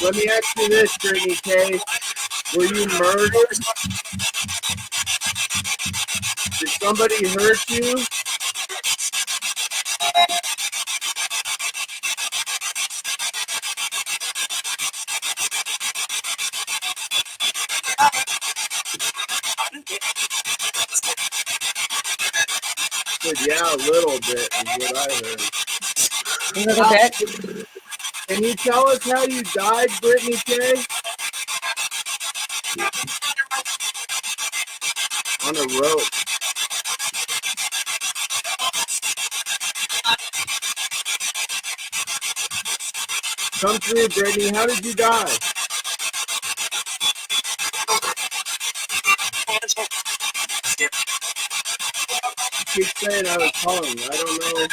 Let me ask you this, Brittany K. Were you murdered? Did somebody hurt you? Said, yeah, a little bit is what I heard. A little bit. Can you tell us how you died, Brittany K? On a rope. Come through, Brittany. How did you die? Keep saying I was hung. I don't know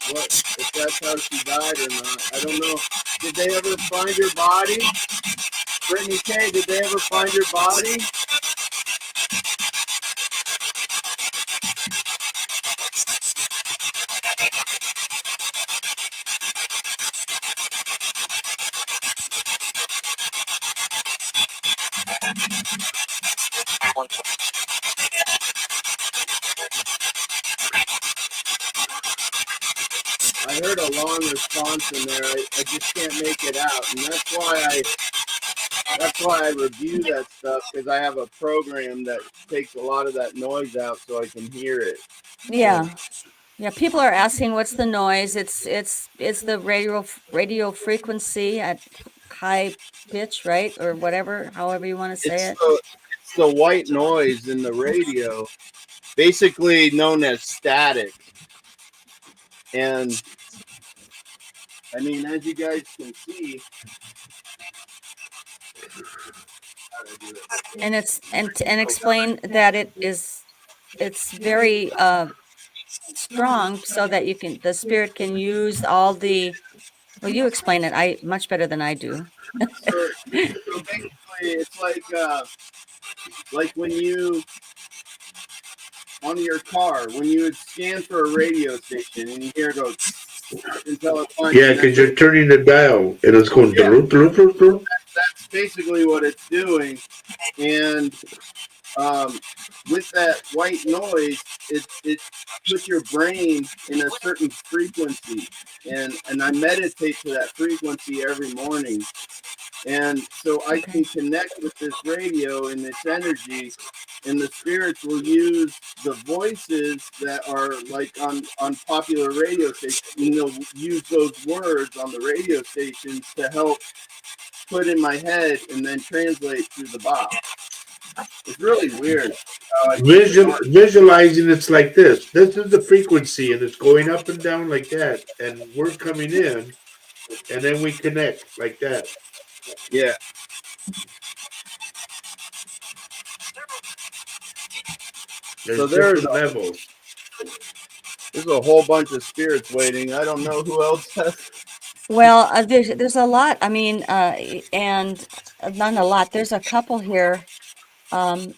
if that's how she died or not. I don't know. Did they ever find your body? Brittany K, did they ever find your body? I heard a long response in there. I just can't make it out, and that's why I review that stuff, because I have a program that takes a lot of that noise out so I can hear it. Yeah. Yeah, people are asking what's the noise. It's the radio frequency at high pitch, right? Or whatever, however you want to say it. It's the white noise in the radio, basically known as static. And I mean, as you guys can see, And explain that it's very strong, so that the spirit can use all the. Well, you explain it much better than I do. so basically, it's like when you, on your car, when you would scan for a radio station and you hear it go until it finds. Yeah, because you're turning the dial and it's going. Yeah. Yeah. That's basically what it's doing, and with that white noise, it puts your brain in a certain frequency, and I meditate to that frequency every morning, and so I can connect with this radio and this energy, and the spirits will use the voices that are like on popular radio stations, and they'll use those words on the radio stations to help put in my head and then translate through the box. It's really weird. Visualizing it's like this. This is the frequency, and it's going up and down like that. And we're coming in, and then we connect like that. Yeah. So there's levels. There's a whole bunch of spirits waiting. I don't know who else has. Well, there's a lot. I mean, and not a lot. There's a couple here. I'm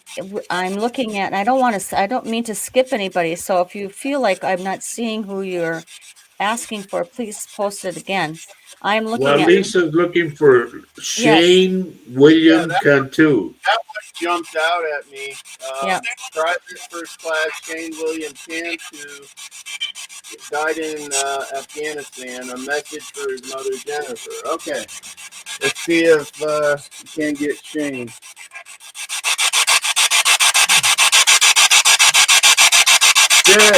looking at. I don't mean to skip anybody. So if you feel like I'm not seeing who you're asking for, please post it again. I'm looking at. Lisa's looking for Shane William Cantu. That one jumped out at me. Yeah. Private First Class Shane William Cantu died in Afghanistan. A message for his mother Jennifer. Okay, let's see if we can get Shane. Good.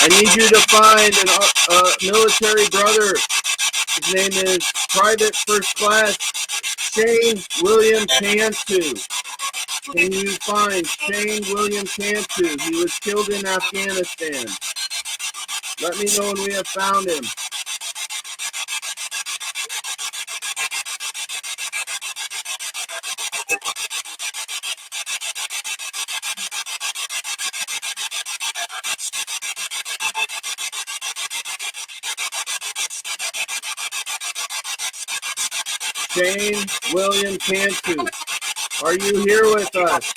I need you to find a military brother. His name is Private First Class Shane William Cantu. Can you find Shane William Cantu? He was killed in Afghanistan. Let me know when we have found him. Shane William Cantu, are you here with us?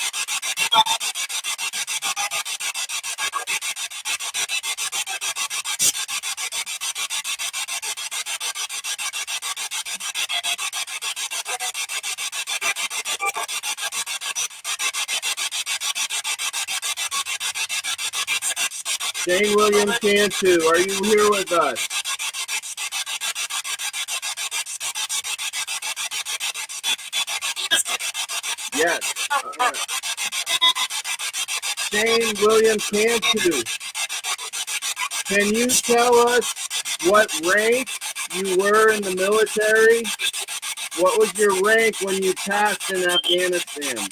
Shane Williams can too. Are you here with us? Yes. Shane Williams can too. Can you tell us what rank you were in the military? What was your rank when you passed in Afghanistan?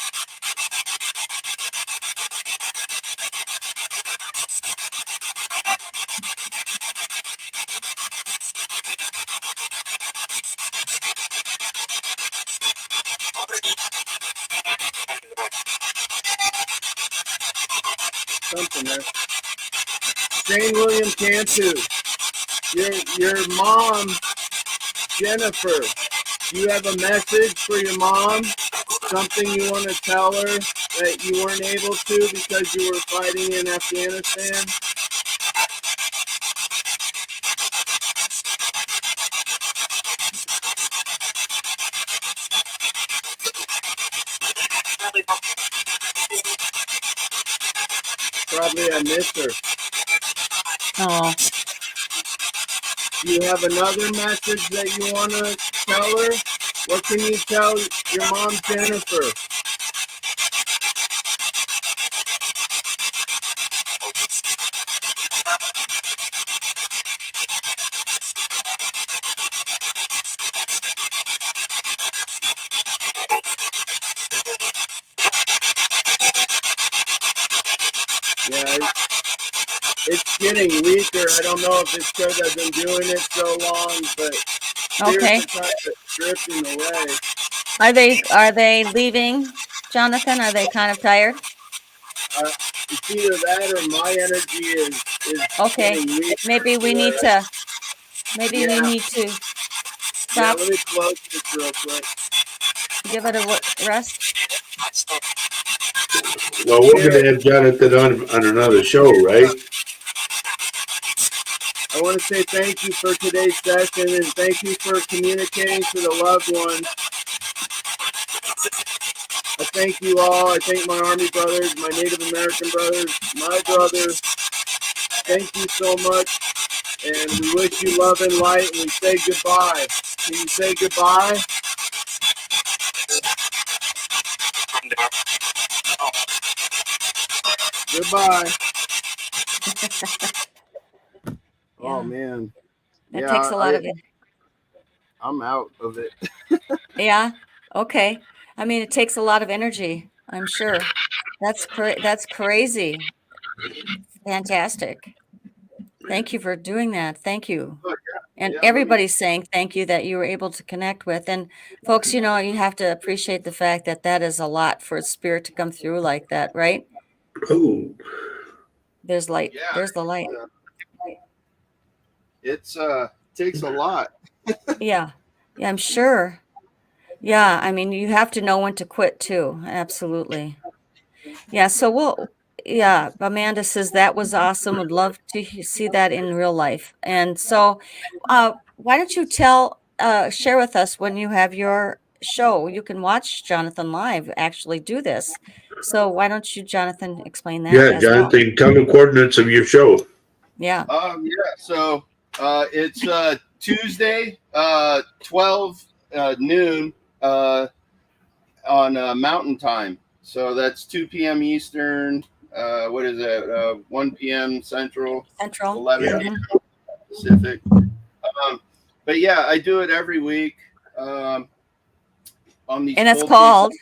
Something there. Shane Williams can too. Your mom, Jennifer, do you have a message for your mom? Something you want to tell her that you weren't able to because you were fighting in Afghanistan? Probably I missed her. Oh, Do you have another message that you want to tell her? What can you tell your mom, Jennifer? Yeah, it's getting weaker. I don't know if it's because I've been doing it so long, but okay. spirits are kind of drifting away. Are they leaving, Jonathan? Are they kind of tired? It's either that or my energy is Okay. getting weaker. Maybe we need to Yeah, stop, let me close this real quick. give it a rest. Well, we're going to have Jonathan on another show, right? I want to say thank you for today's session and thank you for communicating to the loved ones. I thank you all. I thank my Army brothers, my Native American brothers, my brothers. Thank you so much. And we wish you love and light and we say goodbye. Can you say goodbye? Goodbye. Oh Yeah. man. That takes a lot of it. I'm out of it. Yeah. Okay. I mean, it takes a lot of energy, I'm sure. That's crazy. Fantastic. Thank you for doing that. Thank you. And Yeah, everybody's saying thank you that you were able to connect with. And folks, you have to appreciate the fact that that is a lot for a spirit to come through like that, right? Oh, There's light. Yeah. There's the light. It's takes a lot. Yeah. Yeah, I'm sure. Yeah, I mean, you have to know when to quit too. Absolutely. Yeah, yeah, Amanda says that was awesome. Would love to see that in real life. And so, why don't you share with us when you have your show? You can watch Jonathan live actually do this. So why don't you, Jonathan, explain that yeah, as well? Jonathan, tell the coordinates of your show. Yeah. Yeah. So it's Tuesday, 12 noon on Mountain Time. So that's 2 p.m. Eastern. What is it? 1 p.m. Central. Central. 11 Mhm. Pacific. But yeah, I do it every week on these. And it's called.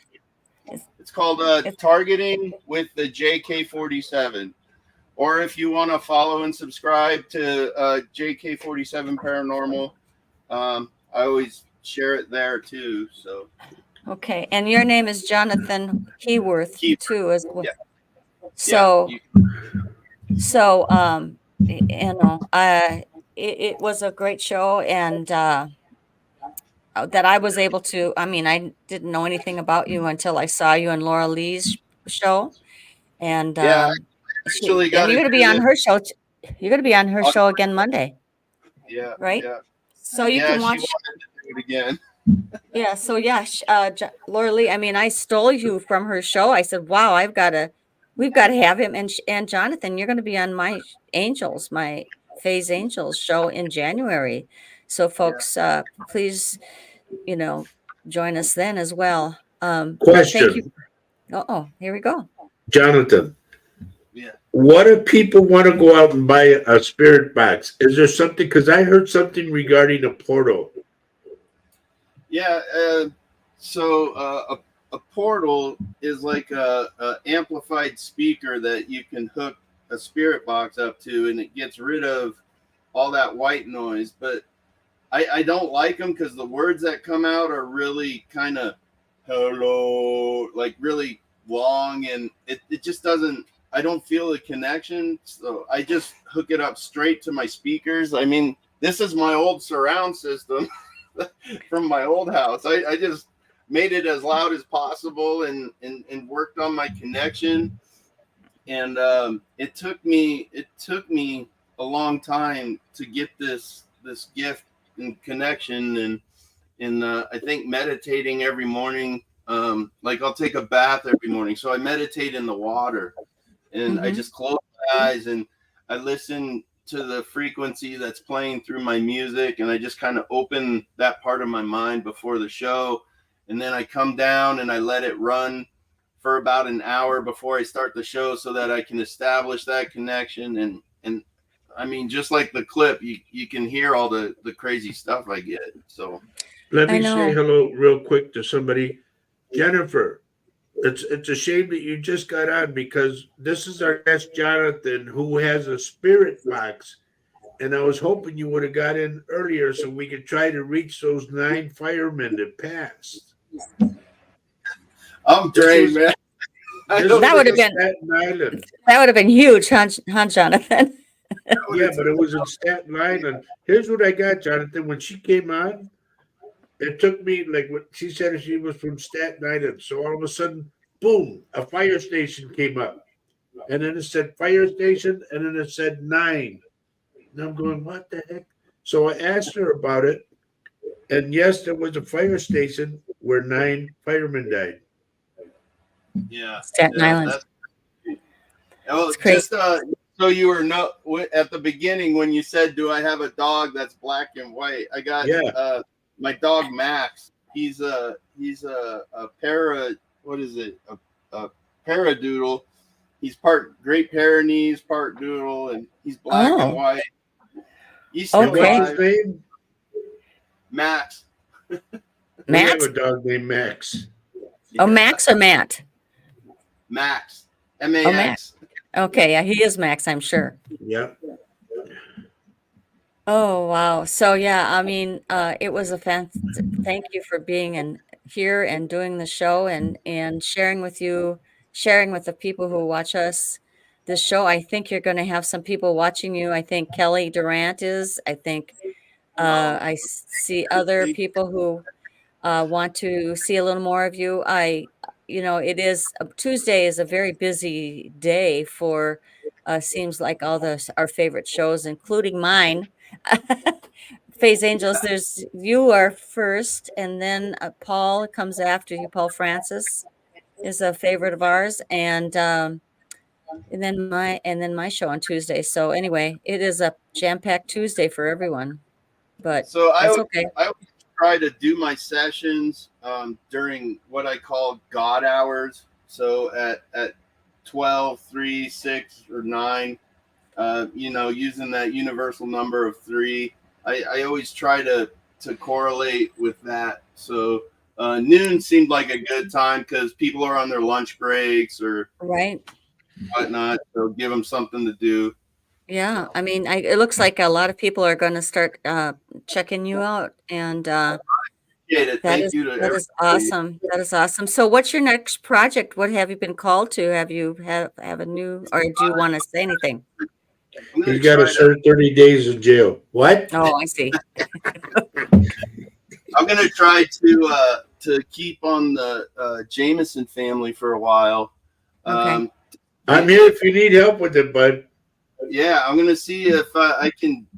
called It's called Targeting with the JK47. Or if you want to follow and subscribe to JK47 Paranormal, I always share it there too. So okay. And your name is Jonathan Keyworth too, as well. Yeah. So Yeah, So, it was a great show, and that I was able to. I mean, I didn't know anything about you until I saw you on Laura Lee's show, and yeah. I actually got you're to going to do be on this. her show. You're going to be on her show again Monday, Yeah, right? yeah, So you yeah. can She watch. wanted to do it again. Yeah. So yeah, Laura Lee. I mean, I stole you from her show. I said, "Wow, I've got to we've got to have him. And Jonathan, you're going to be on my Faye's Angels show in January. So folks, please, join us then as well. But thank you. Question, Here we go. Jonathan. Yeah. What if people want to go out and buy a spirit box? Is there something? Because I heard something regarding a portal. Yeah. So a portal is like a amplified speaker that you can hook a spirit box up to, and it gets rid of all that white noise. But I don't like them because the words that come out are really kind of hello, like really long, and it just doesn't. I don't feel a connection, so I just hook it up straight to my speakers. I mean, this is my old surround system from my old house. I just made it as loud as possible and worked on my connection. And it took me a long time to get this gift and connection, and I think meditating every morning. Like I'll take a bath every morning, so I meditate in the water. And I just close my eyes and I listen to the frequency that's playing through my music, and I just kind of open that part of my mind before the show, and then I come down and I let it run for about an hour before I start the show so that I can establish that connection. And I mean, just like the clip, you can hear all the crazy stuff I get. So Let I me say know. hello real quick to somebody. Jennifer, it's a shame that you just got on because this is our guest Jonathan, who has a spirit box, and I was hoping you would have got in earlier so we could try to reach those 9 firemen that passed. I'm This drained, was man. this That was would have in been Staten Island. huge, huh, Jonathan? Yeah, but it was in Staten Island. Here's what I got, Jonathan. When she came on, it took me like what she said she was from Staten Island. So all of a sudden, boom, a fire station came up. And then it said fire station, and then it said 9. And I'm going, what the heck? So I asked her about it, and yes, there was a fire station where 9 firemen died. Yeah, Staten Island. that's oh, It's crazy. just so you were at the beginning when you said, "Do I have a dog that's black and white?" I got Yeah. my dog Max. He's a para. What is it? A paradoodle. He's part Great Pyrenees, part doodle, and he's black and Oh, white. He's And still what's okay. his alive. name? Max. We have Max? a dog named Max. Oh, Yeah. Max or Matt? Max. Oh, Max. MAX. Okay, yeah, he is Max, I'm sure. Yeah. Oh, wow. So yeah, I mean, it was a thank you for being here and doing the show and sharing with the people who watch us this show. I think you're going to have some people watching you. I think Kelly Durant is. I think I see other people who want to see a little more of you. It is Tuesday is a very busy day for seems like all our favorite shows, including mine. Faye's Angels. There's you are first, and then Paul comes after you. Paul Francis is a favorite of ours, and then my show on Tuesday. So anyway, it is a jam-packed Tuesday for everyone, but So that's okay. I always try to do my sessions during what I call God hours. So at 12, 3, 6, or 9, using that universal number of 3. I always try to correlate with that. So noon seemed like a good time because people are on their lunch breaks or Right. whatnot. So give them something to do. Yeah. I mean, it looks like a lot of people are going to start checking you out, and Appreciate it. that Thank is you to that is everybody. awesome. That is awesome. So, what's your next project? What have you been called to? Have you have a new, or do you want to say anything? I'm gonna He's got to try to serve 30 days in jail. What? Oh, I see. I'm gonna try to keep on the Jameson family for a while. Okay. I'm here if you need help with it, bud. Yeah, I'm gonna see if I can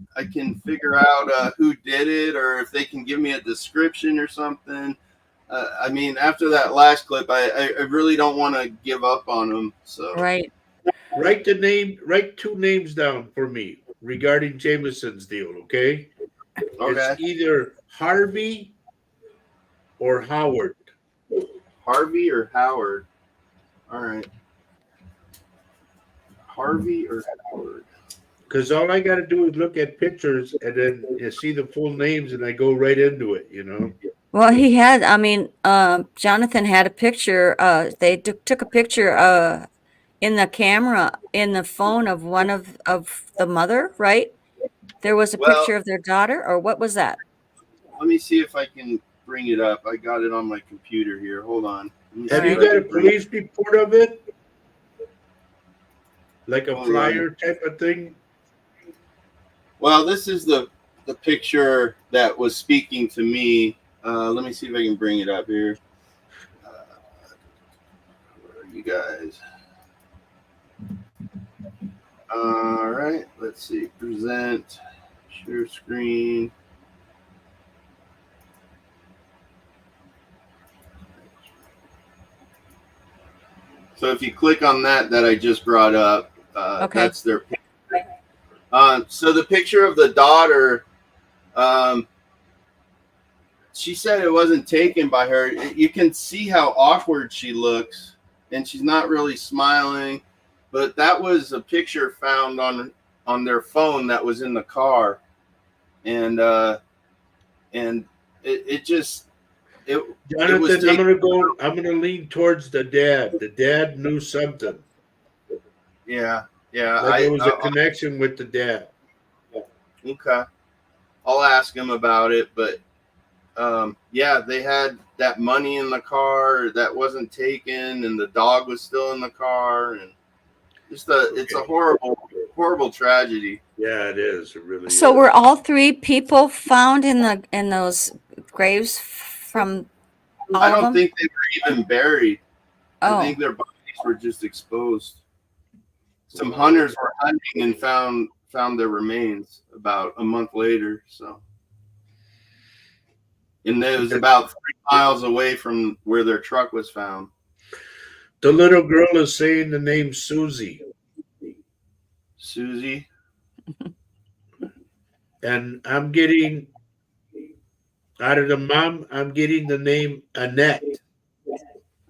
figure out who did it, or if they can give me a description or something. I mean, after that last clip, I really don't want to give up on them. So Right. Write the name. Write two names down for me regarding Jameson's deal. Okay, it's Okay. either Harvey or Howard. Harvey or Howard? All right. Harvey or Howard? Because all I got to do is look at pictures and then you see the full names, and I go right into it. You know. Well, he had, I mean, Jonathan had a picture. They took a picture in the camera, in the phone of one of the mother, right? There was a Well, picture of their daughter, or what was that? let me see if I can bring it up. I got it on my computer here. Hold on. Let me All Have see you if I right. got a can bring it. police report of it, like a Hold on. flyer type of thing? Well, this is the picture that was speaking to me. Let me see if I can bring it up here. Where are you guys? All right. Let's see. Present. Share screen. So if you click on that I just brought up, Okay. that's their picture. So the picture of the daughter, she said it wasn't taken by her. You can see how awkward she looks, and she's not really smiling. But that was a picture found on their phone that was in the car, and it just it was Jonathan, I'm taken. gonna go. I'm gonna lean towards the dad. The dad knew something. Yeah. Like it was a connection with the dad. Okay. I'll ask him about it, but yeah, they had that money in the car that wasn't taken, and the dog was still in the car, and it's a horrible tragedy. Yeah, it is. It really So is. were all three people found in those graves from all I of don't them? think they were even buried. I Oh, think their bodies were just exposed. Some hunters were hunting and found their remains about a month later. So, and it was about 3 miles away from where their truck was found. The little girl is saying the name Susie, Susie, and I'm getting out of the mom. I'm getting the name Annette.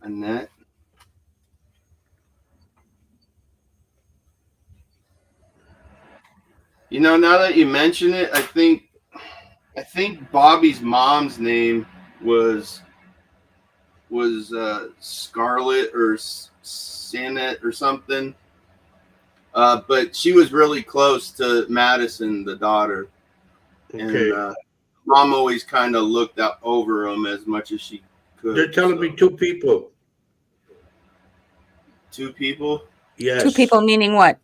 Annette. You know, now that you mention it, I think Bobby's mom's name was Scarlet or Sanet or something. But she was really close to Madison, the daughter, Okay, and mom always kind of looked up over them as much as she could. they're telling me two people. Two people. Yes, two people meaning what?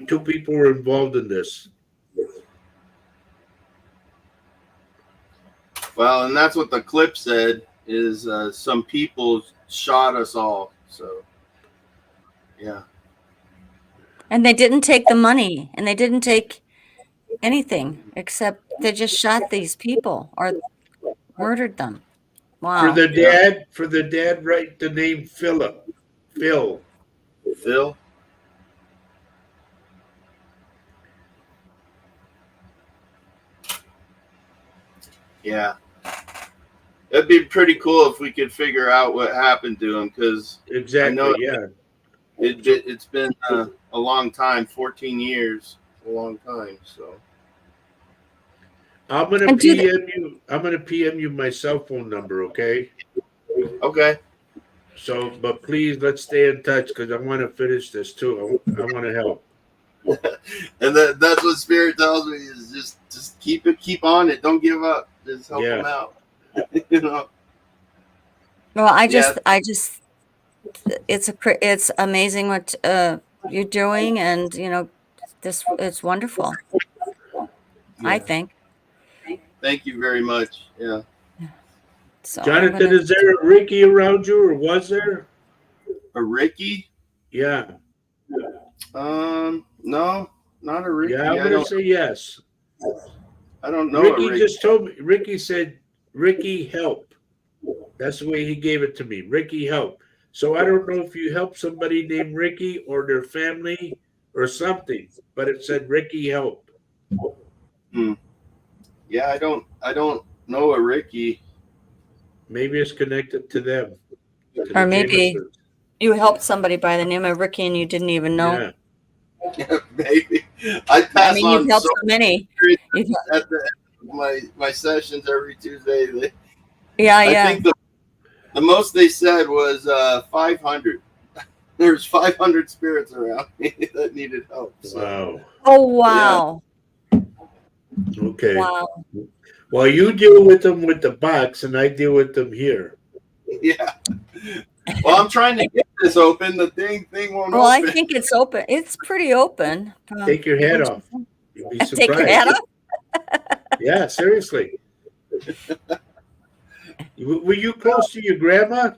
two people were involved in this. Well, and that's what the clip said is some people shot us all. So, yeah. And they didn't take the money, and they didn't take anything except they just shot these people or murdered them. For Wow. the dad, write the name Philip. Phil. Phil. Yeah. It'd be pretty cool if we could figure out what happened to him, because Exactly. I know Yeah. it's been a long time, 14 years, a long time. So I'm gonna And do they, PM you. I'm gonna PM you my cell phone number. Okay. okay, So, but please let's stay in touch because I want to finish this too. I want to help. and that's what Spirit tells me is just keep on it, don't give up, just help them out. You know. well, I Yeah. just, it's amazing what you're doing, and it's wonderful. I Yeah. think Thank you very much. Yeah. so. I'm Jonathan, gonna. is there a Ricky around you, or was there? A Ricky? Yeah. No, not a Ricky. Yeah. I'm gonna say yes. I don't know a Ricky Ricky. just told me. Ricky said, "Ricky, help." That's the way he gave it to me. Ricky, help. So I don't know if you helped somebody named Ricky or their family or something, but it said Ricky help. Hmm. Yeah, I don't know a Ricky. Maybe it's connected to them, to Or the maybe Jamesons. you helped somebody by the name of Ricky and you didn't even know. Yeah. Maybe I I pass mean, you've on helped so so many. many You've, at the end of my sessions every Tuesday. yeah, I yeah. think the most they said was 500. There's 500 spirits around me that needed help. So Wow. Oh, wow. Okay. Wow. Well, you deal with them with the box, and I deal with them here. yeah. Well, I'm trying to get this open. The thing won't Well, I open. think it's open. It's pretty open. Take your head What'd off. you You'd be say? Take your hat surprised. off. Yeah, seriously. Were you close to your grandma?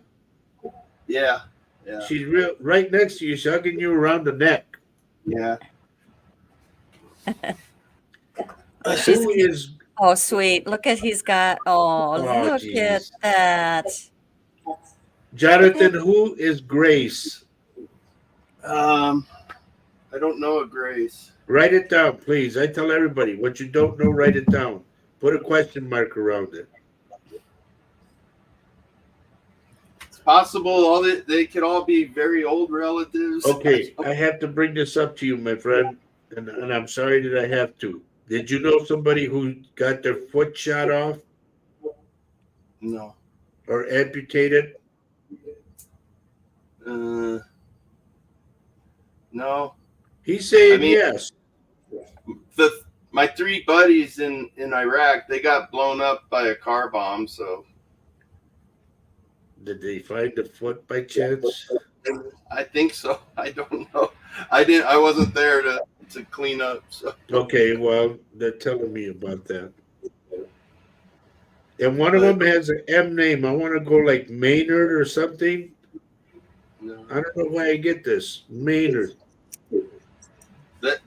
Yeah. Yeah. She's right next to you, she's hugging you around the neck. Yeah. Oh, she's Who is? oh sweet. Look at he's got. Oh, Oh, look at Jesus. that. Jonathan, who is Grace? I don't know a Grace. Write it down, please. I tell everybody what you don't know, write it down. Put a question mark around it. It's possible all they could all be very old relatives. Okay, I have to bring this up to you, my friend, and I'm sorry that I have to. Did you know somebody who got their foot shot off No. or amputated? No. He's saying I mean- yes. My three buddies in Iraq, they got blown up by a car bomb. So Did they find the foot by chance? I think so. I don't know. I wasn't there to clean up. So Okay, well, they're telling me about that. And one of them has an M name. I want to go like Maynard or something. no. I don't know why I get this. Maynard.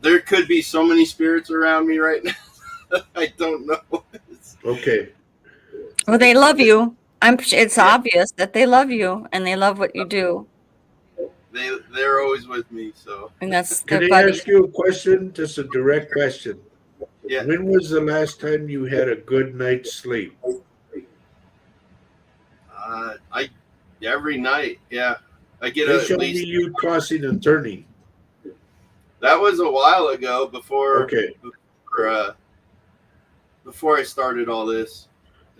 There could be so many spirits around me right now. I don't know. Okay. Well, they love you. It's obvious that they love you and they love what you do. They're always with me. So And that's Can their I buddy. ask you a question? Just a direct question. yeah. When was the last time you had a good night's sleep? I every night. Yeah. I get They at showed me least. you tossing and turning. That was a while ago before. Okay. Before I started all this.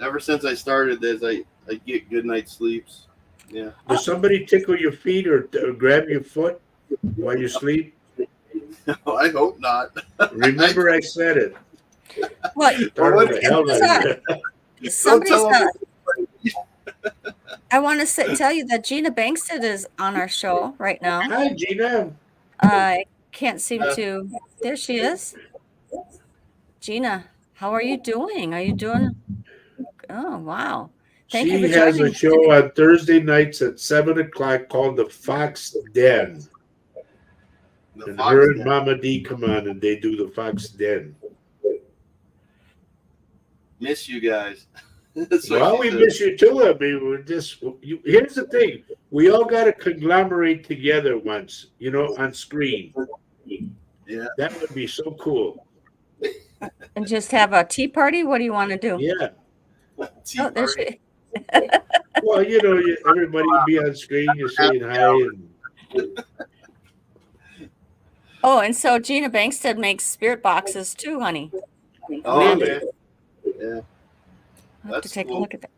Ever since I started this, I get good night's sleeps. Yeah. Does somebody tickle your feet or grab your foot while you sleep? I hope not. Remember, I said it. Well, Startled the hell out of you. somebody's tell 'em. I want to tell you that Gina Bankstead is on our show right now. Hi, Gina. I can't seem to. There she is. Gina, how are you doing? Are you doing? Oh, wow. Thank you She for has joining a show on Thursday nights at 7:00 called The Fox Den. And her and Mama D come on and they do The Fox Den. Miss you guys. Well, we miss you too. I mean, we're just. Here's the thing: we all got to conglomerate together once, on screen. Yeah. That would be so cool. and just have a tea party. What do you want to do? Yeah. Oh, there she. Well, everybody would be on screen. You're saying hi, and Oh, and so Gina Bankstead makes spirit boxes too, honey. Oh, Really? okay. Yeah. I'll have to That's take a cool. look at that.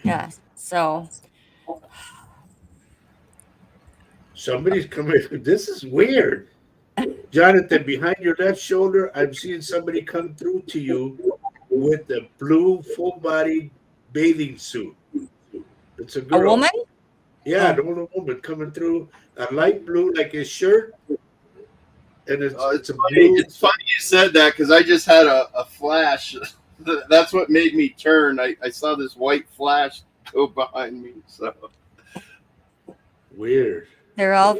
Yeah. So somebody's coming. This is weird, Jonathan. Behind your left shoulder, I'm seeing somebody come through to you with a blue full-body bathing suit. It's a girl. a woman? Yeah, Oh. the older woman coming through, a light blue like his shirt, and it's a funny. blue. It's funny you said that because I just had a flash. That's what made me turn. I saw this white flash go behind me. So Weird. They're all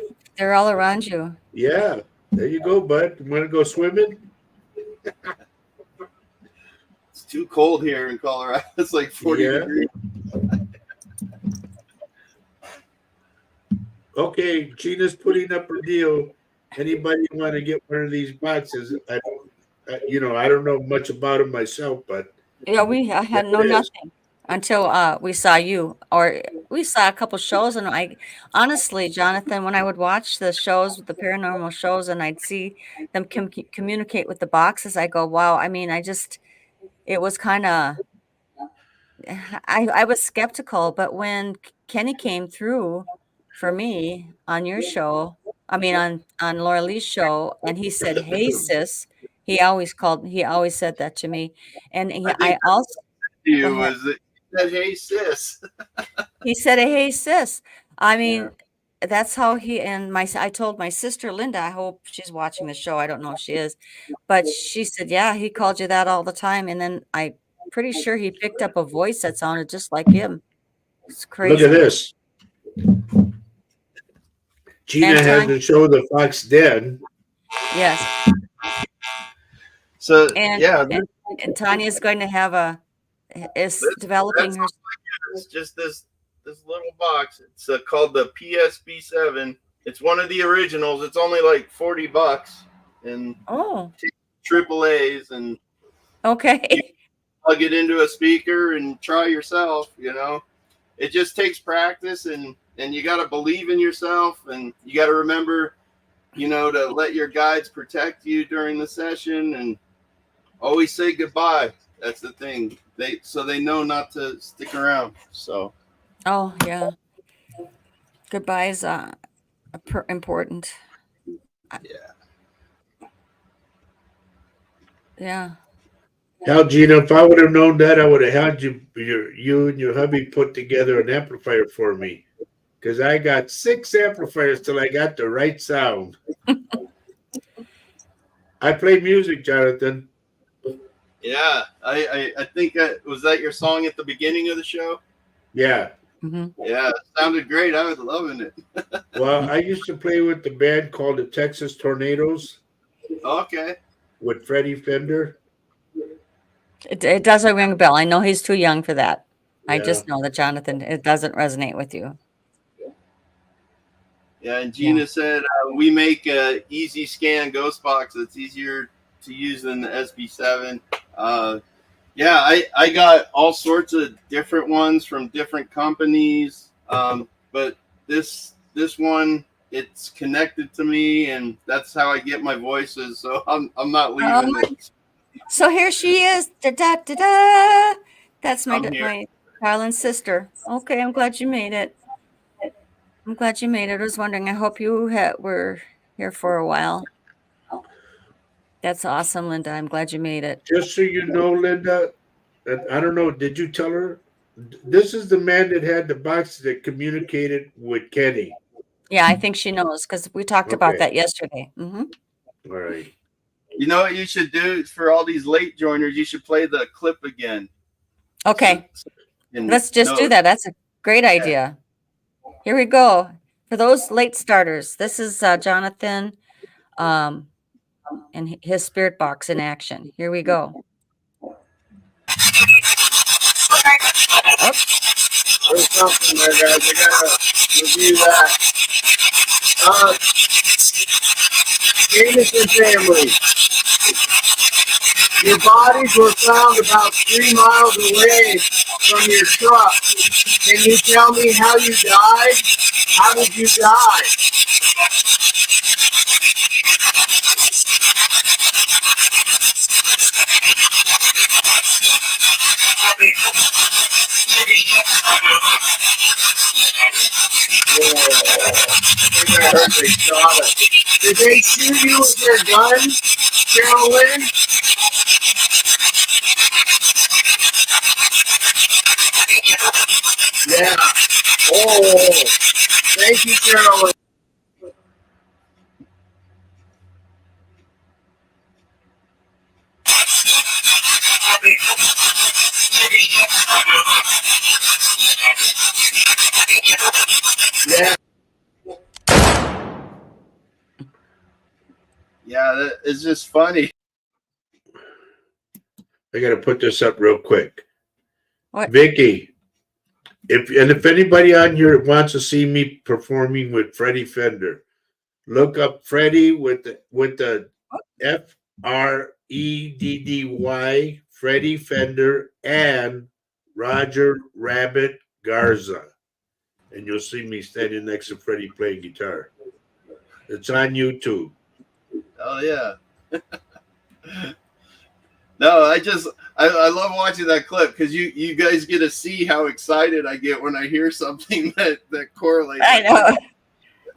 around you. Yeah, there you go, bud. You want to go swimming? it's too cold here in Colorado. It's like 40 Yeah. degrees. Okay, Gina's putting up her deal. Anybody want to get one of these boxes? I don't know much about them myself, but Yeah, I there had know it is. nothing until we saw you, or we saw a couple shows, and I honestly, Jonathan, when I would watch the shows with the paranormal shows, and I'd see them communicate with the boxes, I go, wow. I mean, it was kind of, I was skeptical, but when Kenny came through for me on your show, I mean on Laura Lee's show, and he said, "Hey sis," he always said that to me, and I think I also to go you ahead. was that hey sis. He said, "Hey sis." I Yeah. mean, that's how I told my sister Linda. I hope she's watching the show. I don't know if she is, but she said, "Yeah, he called you that all the time." And then I pretty sure he picked up a voice that sounded just like him. It's Look at crazy. this. Gina And has Tanya, the show The Fox Den. yes, So and yeah, and, and Tanya's going to have is this developing that's her. it's just this little box. It's called the PSB7. It's one of the originals. It's only like $40 and Oh, triple A's, and you okay. plug it into a speaker and try yourself. It just takes practice, and you got to believe in yourself, and you got to remember, to let your guides protect you during the session, and always say goodbye. That's the thing. They know not to stick around. So Oh, yeah. Goodbye is important. I- yeah. Yeah. Hell, Gina, if I would have known that, I would have had you and your hubby put together an amplifier for me. Because I got 6 amplifiers till I got the right sound. I play music, Jonathan. Yeah, I think was that your song at the beginning of the show? Yeah. Hmm. Yeah, it sounded great. I was loving it. Well, I used to play with the band called the Texas Tornadoes Okay. with Freddie Fender. It doesn't ring a bell. I know he's too young for that. I Yeah. just know that Jonathan, it doesn't resonate with you. Yeah, and Yeah. Gina said we make a easy scan ghost box that's easier to use than the SB7. Yeah, I got all sorts of different ones from different companies, but this one, it's connected to me, and that's how I get my voices. So I'm not Oh leaving my, it. so here she is. Da, da, da, da. That's I'm here. my Carlin's sister. Okay, I'm glad you made it. I'm glad you made it. I was wondering. I hope you were here for a while. That's awesome, Linda. I'm glad you made it. Just so you know, Linda, and I don't know, did you tell her? This is the man that had the box that communicated with Kenny. Yeah, I think she knows because we talked about Okay. that yesterday. Hmm. All right. You know what you should do for all these late joiners? You should play the clip again. Okay, So you let's just do know. that. That's a great idea. Here we go. For those late starters, this is Jonathan um, and his spirit box in action. Here we go. Oh, There's something there, guys. I gotta review that. Uh, Jameson family. Your bodies were found about 3 miles away from your truck. Can you tell me how you died? How did you die? Whoa. I think I heard they shot us. Did they shoot you with their gun, Carolyn? Yeah. Oh, thank you, Carolyn. Yeah. Yeah, it's just funny. I got to put this up real quick. what? Vicky, if anybody on here wants to see me performing with Freddie Fender, look up Freddie with the FREDDY, Freddie Fender, and Roger Rabbit Garza, and you'll see me standing next to Freddie playing guitar. It's on YouTube. Oh yeah. No, I love watching that clip because you guys get to see how excited I get when I hear something that correlates. I know.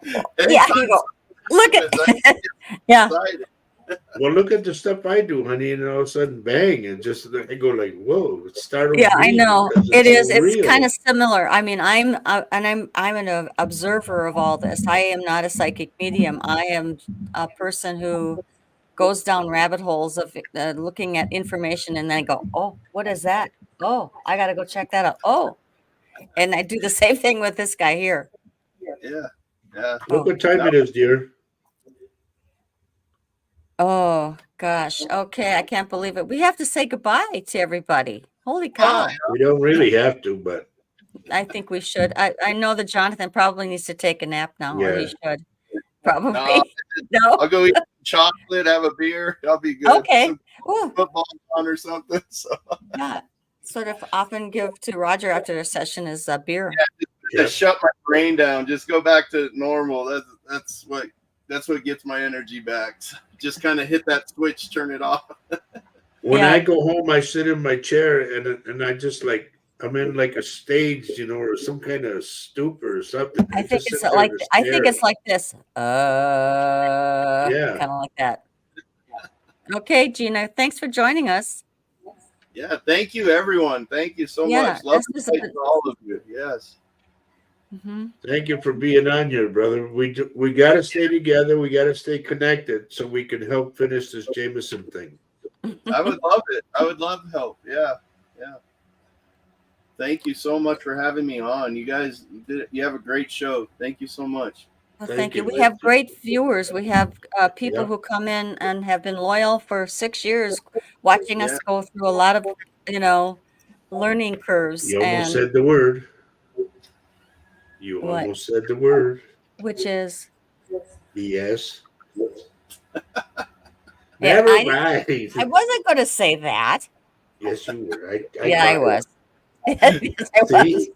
Yeah, Anytime you go, look at something happens, I yeah. get excited. Well, look at the stuff I do, honey, and all of a sudden, bang, and just I go like, "Whoa!" It startles Yeah, I me know. because It it's is. so It's kind real. of similar. I mean, I'm an observer of all this. I am not a psychic medium. I am a person who goes down rabbit holes of looking at information and then I go, "Oh, what is that? Oh, I got to go check that out." Oh, and I do the same thing with this guy here. Yeah, yeah. Look Oh, what time No, it is, dear. oh gosh. Okay, I can't believe it. We have to say goodbye to everybody. Holy oh, cow. We don't really have to, but I think we should. I know that Jonathan probably needs to take a nap now, or he yeah. should. no, Probably. No? I'll go eat chocolate, have a beer. I'll be good. Okay. Some Ooh, football on or something. So yeah. Sort of often give to Roger after their session is a beer. Yeah. just shut my brain down. Just go back to normal. That's what gets my energy back. So just kind of hit that switch, turn it off. When Yeah. I go home, I sit in my chair and I just like I'm in like a stage, or some kind of stupor or something. I I think just it's sit there like and I think stare. it's like this. Yeah. Kind of like that. Okay, Gina, thanks for joining us. Yeah, thank you, everyone. Thank you so Yeah, much. Love this and is light to all of you. Yes. Mhm. Thank you for being on here, brother. We got to stay together. We got to stay connected so we can help finish this Jameson thing. I would love it. I would love help. Yeah. Yeah. Thank you so much for having me on. You guys you have a great show. Thank you so much. Well, Thank thank you. you. We have great viewers. We have people Yep. who come in and have been loyal for 6 years, watching Yeah. us go through a lot of, you know, learning curves. You almost And said the word. You what? almost said the word. Which is, Yes. yeah, Never mind. I wasn't going to say that. Yes, you were. I Yeah, I caught it. was. Yes, I was. See?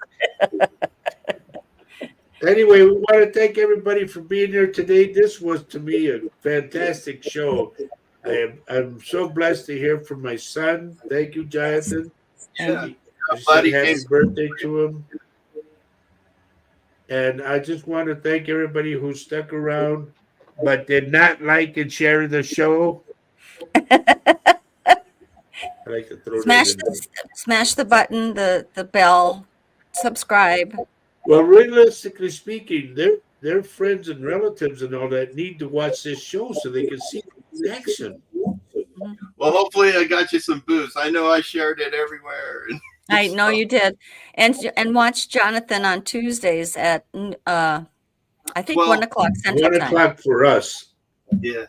Anyway, we want to thank everybody for being here today. This was to me a fantastic show. I'm so blessed to hear from my son. Thank you, Jonathan. And Yeah. I I'm glad said he happy came. birthday to him. And I just want to thank everybody who stuck around but did not like and share the show. I like to throw that in there. smash the button, the bell, subscribe. Well, realistically speaking, their friends and relatives and all that need to watch this show so they can see the action. Mhm. Well, hopefully I got you some boost. I know I shared it everywhere. I know you did. And watch Jonathan on Tuesdays at I think 12. 1 o'clock Central 1 Time. o'clock for us. Yeah.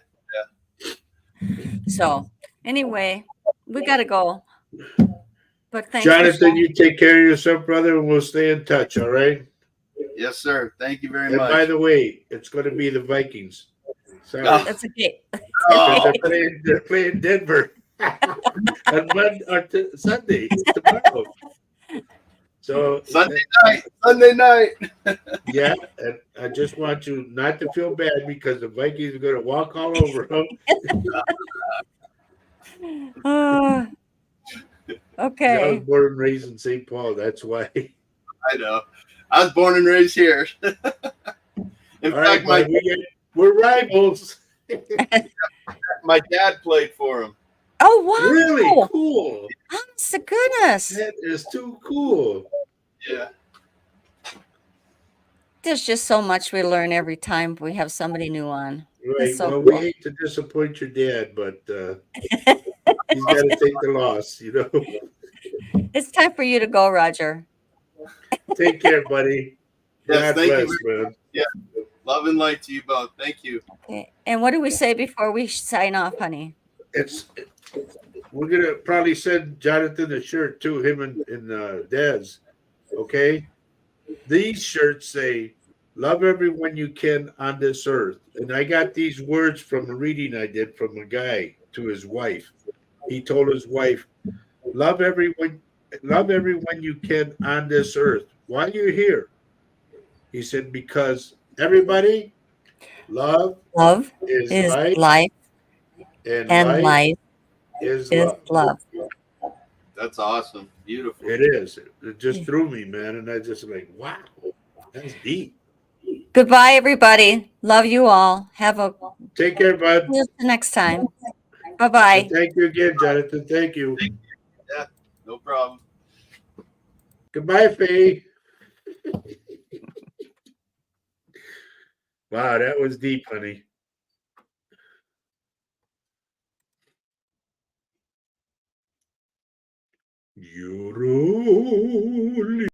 So anyway, we got to go. But thanks for Jonathan, sharing. you take care of yourself, brother, and we'll stay in touch, all right? Yes, sir. Thank you very And by much. the way, it's going to be the Vikings. Sorry. Oh. That's okay. Oh, They're playing Denver on Sunday, tomorrow. So, Sunday night. yeah, and I just want you not to feel bad because the Vikings are going to walk all over them. I was Okay. born and raised in St. Paul. That's why. I know. I was born and raised here. In All right, fact, my, we're rivals. my dad played for him. Oh, wow. Really cool. Honest to goodness. That is too cool. Yeah. There's just so much we learn every time we have somebody new on. Right. That's so Well, cool. we hate to disappoint your dad, but he's got to take the loss, It's time for you to go, Roger. Take care, buddy. Yes, God thank bless, you. man. Yeah. Love and light to you both. Thank you. Okay. And what do we say before we sign off, honey? We're gonna probably send Jonathan a shirt too, him and Daz. Okay. These shirts say, love everyone you can on this earth. And I got these words from a reading I did from a guy to his wife. He told his wife, love everyone you can on this earth. Why are you here? He said, because everybody, love Love is is life life and and life life is is love. love. That's awesome. Beautiful. It is. It just threw me, man. And I just like, wow, that's deep. Goodbye, everybody. Love you all. Have a Take care, bud. see you next time. Bye And bye. thank you again, Jonathan. Thank you. Yeah, no problem. Goodbye, Faye. Wow, that was deep, honey. You're